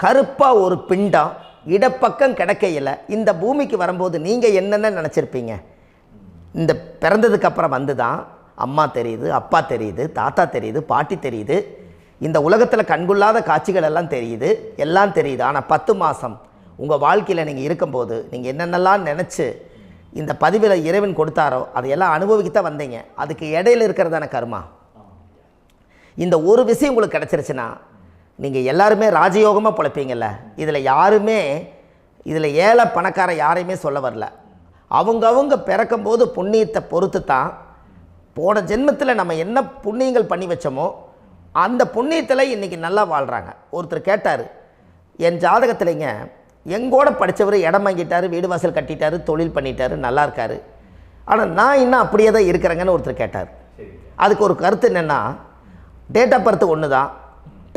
Speaker 1: கருப்பாக ஒரு பிண்டம் இடப்பக்கம் கிடக்கையில் இந்த பூமிக்கு வரும்போது நீங்கள் என்னென்ன நினச்சிருப்பீங்க? இந்த பிறந்ததுக்கு அப்புறம் வந்து தான் அம்மா தெரியுது, அப்பா தெரியுது, தாத்தா தெரியுது, பாட்டி தெரியுது, இந்த உலகத்தில் கண்கொள்ளாத காட்சிகள் எல்லாம் தெரியுது, எல்லாம் தெரியுது. ஆனால் 10 மாதம் உங்கள் வாழ்க்கையில் நீங்கள் இருக்கும்போது நீங்கள் என்னென்னலாம் நினச்சி இந்த பதிவில் இறைவன் கொடுத்தாரோ அதையெல்லாம் அனுபவிக்கத்தான் வந்தீங்க. அதுக்கு இடையில இருக்கிறதான கர்மா. இந்த ஒரு விஷயம் உங்களுக்கு கிடச்சிருச்சுன்னா நீங்கள் எல்லாருமே ராஜயோகமாக பிழைப்பீங்கள்ல. இதில் ஏழை பணக்கார யாரையுமே சொல்ல வரல. அவங்க பிறக்கும்போது புண்ணியத்தை பொறுத்து தான் போன ஜென்மத்தில் நம்ம என்ன புண்ணியங்கள் பண்ணி வச்சோமோ அந்த புண்ணியத்தில் இன்றைக்கி நல்லா வாழ்கிறாங்க. ஒருத்தர் கேட்டார், என் ஜாதகத்தில்ங்க எங்கூட படித்தவர் இடம் வாங்கிட்டார், வீடு வாசல் கட்டிட்டார், தொழில் பண்ணிட்டார், நல்லா இருக்கார், ஆனால் நான் இன்னும் அப்படியே தான் இருக்கிறேங்கன்னு ஒருத்தர் கேட்டார். அதுக்கு ஒரு கருத்து என்னென்னா, டேட் ஆஃப் பர்த் ஒன்று தான்,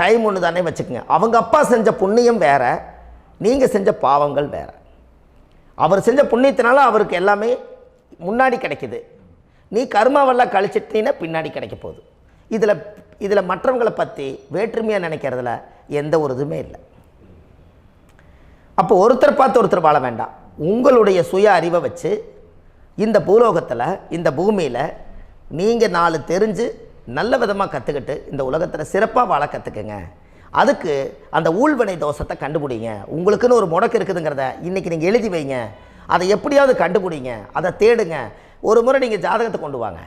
Speaker 1: டைம் ஒன்று தானே வச்சுக்கோங்க. அவங்க அப்பா செஞ்ச புண்ணியம் வேறு, நீங்கள் செஞ்ச பாவங்கள் வேறு. அவர் செஞ்ச புண்ணியத்தினால அவருக்கு எல்லாமே முன்னாடி கிடைக்குது. நீ கர்மாவெல்லாம் கழிச்சிட்டீன்னா பின்னாடி கிடைக்க போகுது. இதில் மற்றவங்களை பற்றி வேற்றுமையாக நினைக்கிறதுல எந்த ஒரு இதுவுமே இல்லை. அப்போ ஒருத்தர் பார்த்து ஒருத்தர் வாழ வேண்டாம். உங்களுடைய சுய அறிவை வச்சு இந்த பூலோகத்தில் இந்த பூமியில் நீங்கள் 4 தெரிஞ்சு நல்ல விதமாக கற்றுக்கிட்டு இந்த உலகத்தில் சிறப்பாக வாழ கற்றுக்குங்க. அதுக்கு அந்த ஊழ்வினை தோஷத்தை கண்டுபிடிங்க. உங்களுக்குன்னு ஒரு முடக்கு இருக்குதுங்கிறத இன்றைக்கி நீங்கள் எழுதி வைங்க. அதை எப்படியாவது கண்டுபிடிங்க, அதை தேடுங்க. ஒரு முறை நீங்கள் ஜாதகத்தை கொண்டு வாங்க.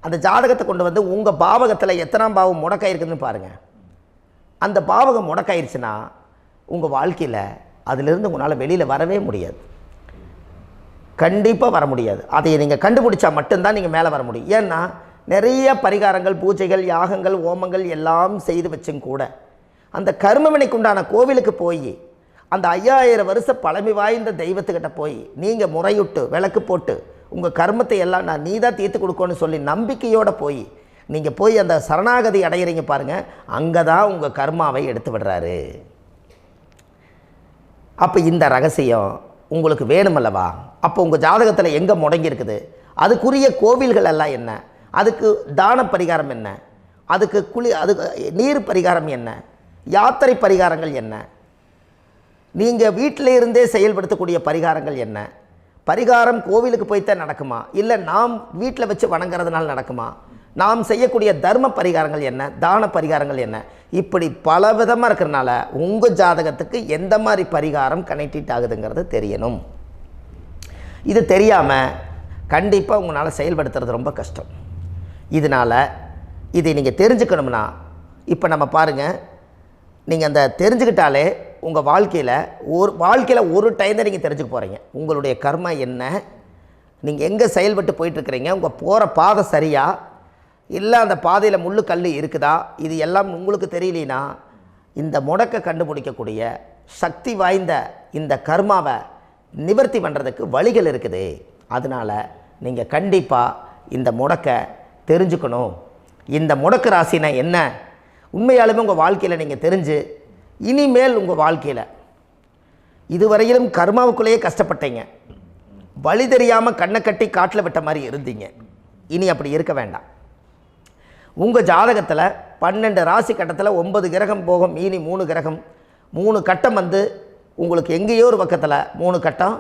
Speaker 1: அந்த ஜாதகத்தை கொண்டு வந்து உங்கள் பாவகத்தில் எத்தனாம் பாவம் முடக்காயிருக்குதுன்னு பாருங்கள். அந்த பாவகம் முடக்காயிருச்சுன்னா உங்கள் வாழ்க்கையில் அதிலிருந்து உங்களால் வெளியில் வரவே முடியாது, கண்டிப்பாக வர முடியாது. அதை நீங்கள் கண்டுபிடிச்சா மட்டும்தான் நீங்கள் மேலே வர முடியும். ஏன்னா நிறைய பரிகாரங்கள், பூஜைகள், யாகங்கள், ஓமங்கள் எல்லாம் செய்து வச்சும் கூட அந்த கர்மவினைக்கு உண்டான கோவிலுக்கு போய் அந்த 5000 வருஷ பழமை வாய்ந்த தெய்வத்துக்கிட்ட போய் நீங்கள் முறையிட்டு விளக்கு போட்டு உங்கள் கர்மத்தை எல்லாம் நான் நீ தான் தீர்த்து கொடுக்கணும்னு சொல்லி நம்பிக்கையோடு நீங்கள் போய் அந்த சரணாகதி அடையிறீங்க பாருங்கள், அங்கே தான் உங்கள் கர்மாவை எடுத்து விடுறாரு. அப்போ இந்த ரகசியம் உங்களுக்கு வேணுமல்லவா? அப்போ உங்கள் ஜாதகத்தில் எங்கே முடங்கி அதுக்குரிய கோவில்கள் எல்லாம் என்ன, அதுக்கு தான பரிகாரம் என்ன, அதுக்கு நீர் பரிகாரம் என்ன, யாத்திரை பரிகாரங்கள் என்ன, நீங்கள் வீட்டில் இருந்தே செயல்படுத்தக்கூடிய பரிகாரங்கள் என்ன, பரிகாரம் கோவிலுக்கு போய்த்தான் நடக்குமா, இல்லை நாம் வீட்டில் வச்சு வணங்குறதுனால நடக்குமா, நாம் செய்யக்கூடிய தர்ம பரிகாரங்கள் என்ன, தான பரிகாரங்கள் என்ன, இப்படி பல விதமாக இருக்கிறனால உங்கள் ஜாதகத்துக்கு எந்த மாதிரி பரிகாரம் கனெக்ட் ஆகுதுங்கிறது தெரியணும். இது தெரியாமல் கண்டிப்பாக உங்களால் செயல்படுத்துறது ரொம்ப கஷ்டம். இதனால் இதை நீங்கள் தெரிஞ்சுக்கணும்னா இப்போ நம்ம பாருங்கள், நீங்கள் அந்த தெரிஞ்சுக்கிட்டாலே உங்கள் வாழ்க்கையில் ஒரு டைம் தான் நீங்கள் தெரிஞ்சுக்க போகிறீங்க. உங்களுடைய கர்மா என்ன, நீங்கள் எங்கே செயல்பட்டு போயிட்டுருக்கிறீங்க, உங்கள் போகிற பாதை சரியா இல்லை அந்த பாதையில் முள்ளு கல் இருக்குதா, இது எல்லாம் உங்களுக்கு தெரியலனா இந்த முடக்கை கண்டுபிடிக்கக்கூடிய சக்தி வாய்ந்த இந்த கர்மாவை நிவர்த்தி பண்ணுறதுக்கு வழிகள் இருக்குது. அதனால் நீங்கள் கண்டிப்பாக இந்த முடக்கை தெரிஞ்சுக்கணும். இந்த முடக்கு ராசினா என்ன உண்மையாலுமே உங்கள் வாழ்க்கையில் நீங்கள் தெரிஞ்சு இனிமேல் உங்கள் வாழ்க்கையில் இதுவரையிலும் கர்மாவுக்குள்ளேயே கஷ்டப்பட்டீங்க, வழி தெரியாமல் கண்ணை கட்டி காட்டில் விட்ட மாதிரி இருந்தீங்க. இனி அப்படி இருக்க வேண்டாம். உங்கள் ஜாதகத்தில் 12 ராசி கட்டத்தில் 9 கிரகம் போகும், மீனி 3 கிரகம், 3 கட்டம் உங்களுக்கு எங்கேயோ ஒரு பக்கத்தில் 3 கட்டம்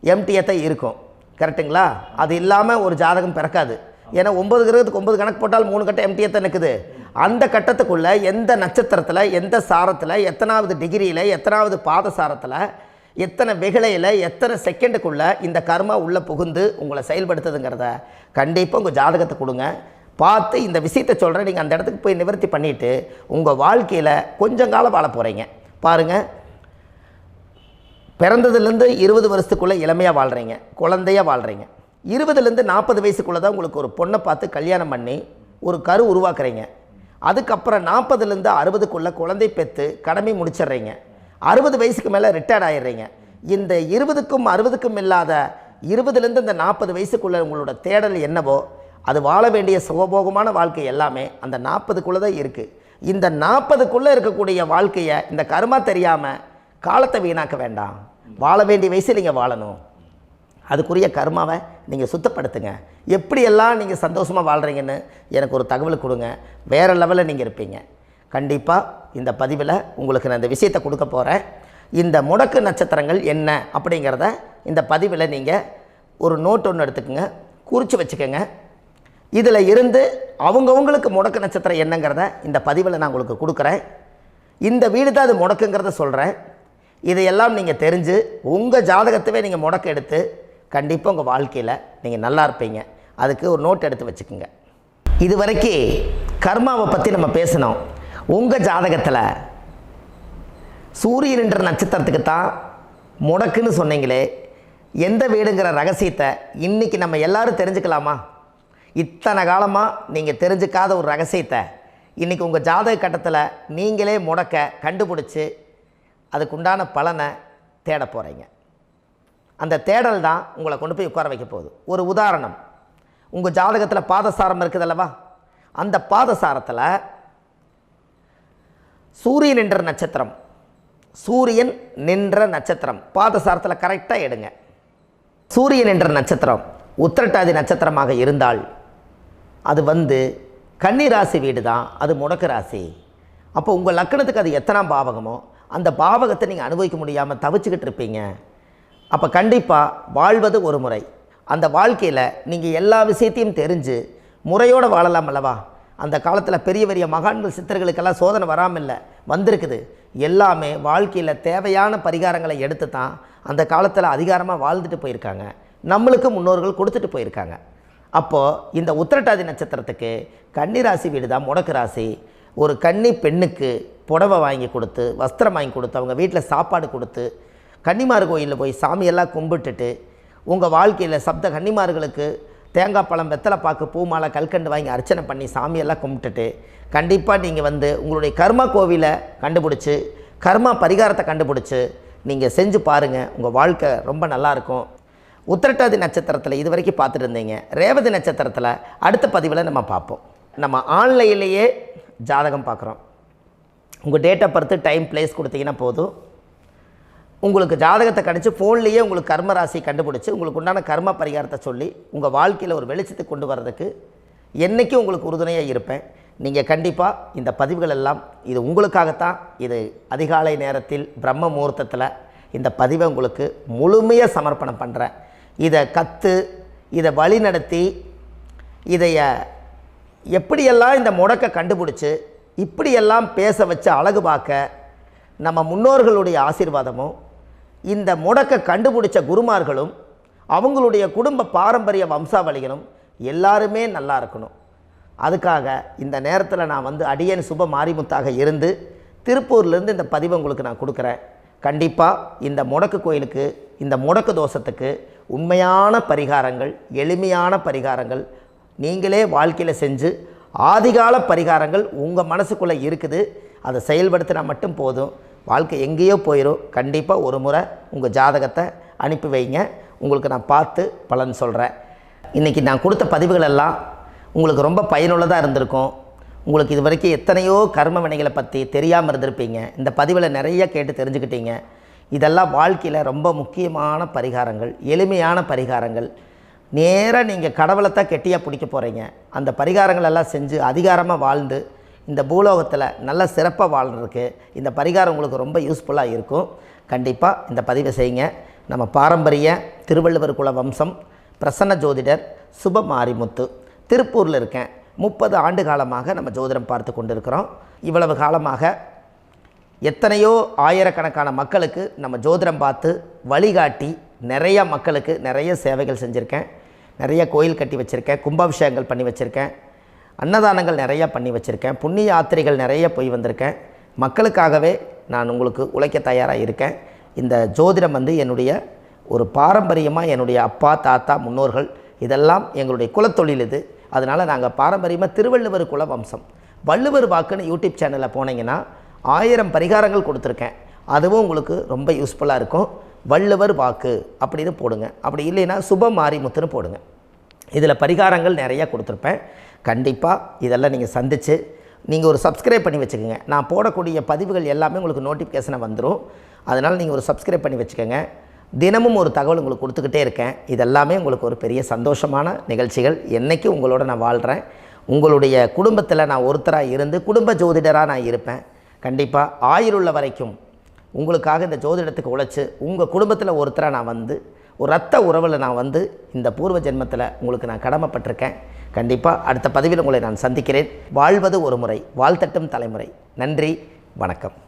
Speaker 1: எம்டியாக தான் இருக்கும். கரெக்டுங்களா? அது இல்லாமல் ஒரு ஜாதகம் பிறக்காது. ஏன்னா 9 கிரகத்துக்கு 9 கணக்கு போட்டால் 3 கட்டம் எம்டியாக தான் நிற்குது. அந்த கட்டத்துக்குள்ளே எந்த நட்சத்திரத்தில், எந்த சாரத்தில், எத்தனாவது டிகிரியில், எத்தனாவது பாதசாரத்தில், எத்தனை வெகுளையில், எத்தனை செகண்டுக்குள்ளே இந்த கர்மா உள்ளே புகுந்து உங்களை செயல்படுத்துதுங்கிறத கண்டிப்பாக உங்கள் ஜாதகத்தை கொடுங்க. பார்த்து இந்த விஷயத்தை சொல்கிறேன், நீங்கள் அந்த இடத்துக்கு போய் நிவர்த்தி பண்ணிவிட்டு உங்கள் வாழ்க்கையில் கொஞ்சம் காலம் வாழ போகிறீங்க. பாருங்கள், பிறந்ததுலேருந்து 20 வருஷத்துக்குள்ளே இளமையாக வாழ்கிறீங்க, குழந்தையாக வாழ்கிறீங்க. 20லேருந்து 40 வயசுக்குள்ளே தான் உங்களுக்கு ஒரு பொண்ணை பார்த்து கல்யாணம் பண்ணி ஒரு கரு உருவாக்குறீங்க. அதுக்கப்புறம் 40லேருந்து 60க்குள்ளே குழந்தை பெற்று கடமை முடிச்சிடுறீங்க. 60 வயசுக்கு மேலே ரிட்டையர்ட் ஆகிடுறீங்க. இந்த 20க்கும் 60க்கும் இல்லாத 20லேருந்து இந்த 40 வயசுக்குள்ளே உங்களோட தேடல் என்னவோ அது வாழ வேண்டிய சுகபோகமான வாழ்க்கை எல்லாமே அந்த 40க்குள்ளே தான் இருக்குது. இந்த 40க்குள்ளே இருக்கக்கூடிய வாழ்க்கையை இந்த கர்மா தெரியாமல் காலத்தை வீணாக்க வேண்டாம். வாழ வேண்டிய வயசில் நீங்கள் வாழணும். அதுக்குரிய கர்மாவை நீங்கள் சுத்தப்படுத்துங்க. எப்படியெல்லாம் நீங்கள் சந்தோஷமாக வாழ்கிறீங்கன்னு எனக்கு ஒரு தகவல் கொடுங்க. வேறு லெவலில் நீங்கள் இருப்பீங்க. கண்டிப்பாக இந்த பதிவில் உங்களுக்கு நான் இந்த விஷயத்தை கொடுக்க போகிறேன். இந்த முடக்கு நட்சத்திரங்கள் என்ன அப்படிங்கிறத இந்த பதிவில் நீங்கள் ஒரு நோட் ஒன்று எடுத்துக்கோங்க, குறித்து வச்சுக்கோங்க. இதில் இருந்து அவங்கவுங்களுக்கு முடக்கு நட்சத்திரம் என்னங்கிறத இந்த பதிவில் நான் உங்களுக்கு கொடுக்குறேன். இந்த வீடு தான் அது முடக்குங்கிறத சொல்கிறேன். இதையெல்லாம் நீங்கள் தெரிஞ்சு உங்கள் ஜாதகத்தவே நீங்கள் முடக்கு எடுத்து கண்டிப்பாக உங்கள் வாழ்க்கையில் நீங்கள் நல்லா இருப்பீங்க. அதுக்கு ஒரு நோட் எடுத்து வச்சுக்கோங்க. இது வரைக்கும் கர்மாவை பற்றி நம்ம பேசினோம். உங்கள் ஜாதகத்தில் சூரியன் என்ற நட்சத்திரத்துக்கு தான் முடக்குன்னு சொன்னீங்களே, எந்த வீடுங்கிற ரகசியத்தை இன்றைக்கி நம்ம எல்லோரும் தெரிஞ்சுக்கலாமா? இத்தனை காலமாக நீங்கள் தெரிஞ்சுக்காத ஒரு ரகசியத்தை இன்றைக்கி உங்கள் ஜாதக கட்டத்தில் நீங்களே முடக்க கண்டுபிடிச்சி அதுக்குண்டான பலனை தேட போகிறீங்க. அந்த தேடல் தான் உங்களை கொண்டு போய் உட்கார வைக்க போகுது. ஒரு உதாரணம், உங்கள் ஜாதகத்தில் பாதசாரம் இருக்குது அல்லவா? அந்த பாதசாரத்தில் சூரியன் என்ற நட்சத்திரம், சூரியன் நின்ற நட்சத்திரம் பாதசாரத்தில் கரெக்டாக எடுங்க. சூரியன் என்ற நட்சத்திரம் உத்திரட்டாதி நட்சத்திரமாக இருந்தால் அது கன்னி ராசி வீடு தான், அது முடக்கு ராசி. அப்போ உங்கள் லக்கணத்துக்கு அது எத்தனாம் பாவகமோ அந்த பாவகத்தை நீங்கள் அனுபவிக்க முடியாமல் தவிச்சுக்கிட்டு இருப்பீங்க. அப்போ கண்டிப்பாக வாழ்வது ஒரு முறை. அந்த வாழ்க்கையில் நீங்கள் எல்லா விஷயத்தையும் தெரிஞ்சு முறையோடு வாழலாம் அல்லவா? அந்த காலத்தில் பெரிய பெரிய மகான்கள் சித்தர்களுக்கெல்லாம் சோதனை வராமல் இல்லை, வந்திருக்குது. எல்லாமே வாழ்க்கையில் தேவையான பரிகாரங்களை எடுத்து தான் அந்த காலத்தில் அதிகாரமாக வாழ்ந்துட்டு போயிருக்காங்க. நம்மளுக்கு முன்னோர்கள் கொடுத்துட்டு போயிருக்காங்க. அப்போது இந்த உத்திரட்டாதி நட்சத்திரத்துக்கு கன்னி ராசி வீடு தான் முடக்கு ராசி. ஒரு கன்னி பெண்ணுக்கு புடவை வாங்கி கொடுத்து, வஸ்திரம் வாங்கி கொடுத்து, அவங்க வீட்டில் சாப்பாடு கொடுத்து, கன்னிமார் கோயிலில் போய் சாமியெல்லாம் கும்பிட்டுட்டு, உங்கள் வாழ்க்கையில் சப்த கன்னிமார்களுக்கு தேங்காய் பழம், வெத்தலை பாக்கு, பூ மாலை, கல்கண்டு வாங்கி அர்ச்சனை பண்ணி சாமியெல்லாம் கும்பிட்டுட்டு கண்டிப்பாக நீங்கள் உங்களுடைய கர்மா கோவிலை கண்டுபிடிச்சி, கர்மா பரிகாரத்தை கண்டுபிடிச்சி நீங்கள் செஞ்சு பாருங்கள். உங்கள் வாழ்க்கை ரொம்ப நல்லாயிருக்கும். உத்திரட்டாதி நட்சத்திரத்தில் இது வரைக்கும் பார்த்துட்டு இருந்தீங்க. ரேவதி நட்சத்திரத்தில் அடுத்த பதிவில் நம்ம பார்ப்போம். நம்ம ஆன்லைன்லேயே ஜாதகம் பார்க்குறோம். உங்கள் date of birth, time, place கொடுத்தீங்கன்னா போதும். உங்களுக்கு ஜாதகத்தை கணிச்சு ஃபோன்லேயே உங்களுக்கு கர்ம ராசி கண்டுபிடிச்சி உங்களுக்கு உண்டான கர்ம பரிகாரத்தை சொல்லி உங்கள் வாழ்க்கையில் ஒரு வெளிச்சத்தை கொண்டு வர்றதுக்கு என்றைக்கும் உங்களுக்கு உறுதுணையாக இருப்பேன். நீங்கள் கண்டிப்பாக இந்த பதிவுகள் எல்லாம் இது உங்களுக்காகத்தான். இது அதிகாலை நேரத்தில் பிரம்ம முகூர்த்தத்தில் இந்த பதிவை உங்களுக்கு முழுமையாக சமர்ப்பணம் பண்ணுறேன். இதை கற்று, இதை வழி நடத்தி, இதைய எப்படியெல்லாம் இந்த முடக்க கண்டுபிடிச்சி இப்படியெல்லாம் பேச வச்சு அழகு பார்க்க நம்ம முன்னோர்களுடைய ஆசீர்வாதமும், இந்த முடக்க கண்டுபிடிச்ச குருமார்களும், அவங்களுடைய குடும்ப பாரம்பரிய வம்சாவளிகளும் எல்லாருமே நல்லா இருக்கணும். அதுக்காக இந்த நேரத்தில் நான் அடியேன் சுப மாரிமுத்தாக இருந்து திருப்பூர்லேருந்து இந்த பதிவை உங்களுக்கு நான் கொடுக்குறேன். கண்டிப்பாக இந்த முடக்கு கோயிலுக்கு, இந்த முடக்கு தோஷத்துக்கு உண்மையான பரிகாரங்கள், எளிமையான பரிகாரங்கள் நீங்களே வாழ்க்கையில் செஞ்சு, ஆதிகால பரிகாரங்கள் உங்கள் மனசுக்குள்ளே இருக்குது. அதை செயல்படுத்தினா மட்டும் போதும், வாழ்க்கை எங்கேயோ போயிடும். கண்டிப்பாக ஒரு முறை உங்கள் ஜாதகத்தை அனுப்பி வைங்க, உங்களுக்கு நான் பார்த்து பலன் சொல்கிறேன். இன்றைக்கி நான் கொடுத்த பதிவுகள் எல்லாம் உங்களுக்கு ரொம்ப பயனுள்ளதாக இருந்திருக்கும். உங்களுக்கு இது வரைக்கும் எத்தனையோ கர்ம வினைகளை பற்றி தெரியாமல் இருந்திருப்பீங்க. இந்த பதிவில் நிறைய கேட்டு தெரிஞ்சுக்கிட்டீங்க. இதெல்லாம் வாழ்க்கையில் ரொம்ப முக்கியமான பரிகாரங்கள், எளிமையான பரிகாரங்கள். நேராக நீங்கள் கடவுளை தான் கெட்டியாக பிடிக்க போகிறீங்க. அந்த பரிகாரங்கள் எல்லாம் செஞ்சு அதிகாரமாக வாழ்ந்து இந்த பூலோகத்தில் நல்ல சிறப்பாக வாழ்கிறதுக்கு இந்த பரிகாரம் உங்களுக்கு ரொம்ப யூஸ்ஃபுல்லாக இருக்கும். கண்டிப்பாக இந்த பதிவை செய்யுங்க. நம்ம பாரம்பரிய திருவள்ளுவர் குல வம்சம், பிரசன்ன ஜோதிடர் சுப மாரிமுத்து, திருப்பூரில் இருக்கேன். 30 ஆண்டு காலமாக நம்ம ஜோதிடம் பார்த்து கொண்டு இருக்கிறோம். இவ்வளவு காலமாக எத்தனையோ ஆயிரக்கணக்கான மக்களுக்கு நம்ம ஜோதிடம் பார்த்து வழிகாட்டி நிறைய மக்களுக்கு நிறைய சேவைகள் செஞ்சுருக்கேன். நிறைய கோயில் கட்டி வச்சுருக்கேன், கும்பாபிஷேகங்கள் பண்ணி வச்சுருக்கேன், அன்னதானங்கள் நிறையா பண்ணி வச்சுருக்கேன், புண்ணிய யாத்திரைகள் நிறைய போய் வந்திருக்கேன். மக்களுக்காகவே நான் உங்களுக்கு உழைக்க தயாராக இருக்கேன். இந்த ஜோதிடம் என்னுடைய ஒரு பாரம்பரியமாக, என்னுடைய அப்பா, தாத்தா, முன்னோர்கள் இதெல்லாம் எங்களுடைய குலத்தொழில் இது. அதனால் நாங்கள் பாரம்பரியமாக திருவள்ளுவர் குல வம்சம். வள்ளுவர் வாக்குன்னு யூடியூப் சேனலில் போனீங்கன்னா 1000 பரிகாரங்கள் கொடுத்துருக்கேன். அதுவும் உங்களுக்கு ரொம்ப யூஸ்ஃபுல்லாக இருக்கும். வள்ளுவர் வாக்கு அப்படின்னு போடுங்க. அப்படி இல்லைன்னா சுப மாரிமுத்துன்னு போடுங்க. இதில் பரிகாரங்கள் நிறையா கொடுத்துருப்பேன். கண்டிப்பாக இதெல்லாம் நீங்கள் சந்தித்து நீங்கள் ஒரு சப்ஸ்கிரைப் பண்ணி வச்சுக்கோங்க. நான் போடக்கூடிய பதிவுகள் எல்லாமே உங்களுக்கு நோட்டிஃபிகேஷனை வந்துடும். அதனால் நீங்கள் ஒரு சப்ஸ்கிரைப் பண்ணி வச்சுக்கோங்க. தினமும் ஒரு தகவல் உங்களுக்கு கொடுத்துக்கிட்டே இருக்கேன். இதெல்லாமே உங்களுக்கு ஒரு பெரிய சந்தோஷமான நிகழ்ச்சிகள். என்றைக்கும் உங்களோட நான் வாழ்கிறேன். உங்களுடைய குடும்பத்தில் நான் ஒருத்தராக இருந்து குடும்ப ஜோதிடராக நான் இருப்பேன். கண்டிப்பாக ஆயுளுள்ள வரைக்கும் உங்களுக்காக இந்த ஜோதிடத்துக்கு உழைச்சி உங்கள் குடும்பத்தில் ஒருத்தராக நான் வந்து ஒரு ரத்த உறவில் நான் வந்து இந்த பூர்வ ஜென்மத்தில் உங்களுக்கு நான் கடமைப்பட்டிருக்கேன். கண்டிப்பாக அடுத்த பதிவில் உங்களை நான் சந்திக்கிறேன். வாழ்வது ஒரு முறை, வாழ்த்தட்டும் தலைமுறை. நன்றி, வணக்கம்.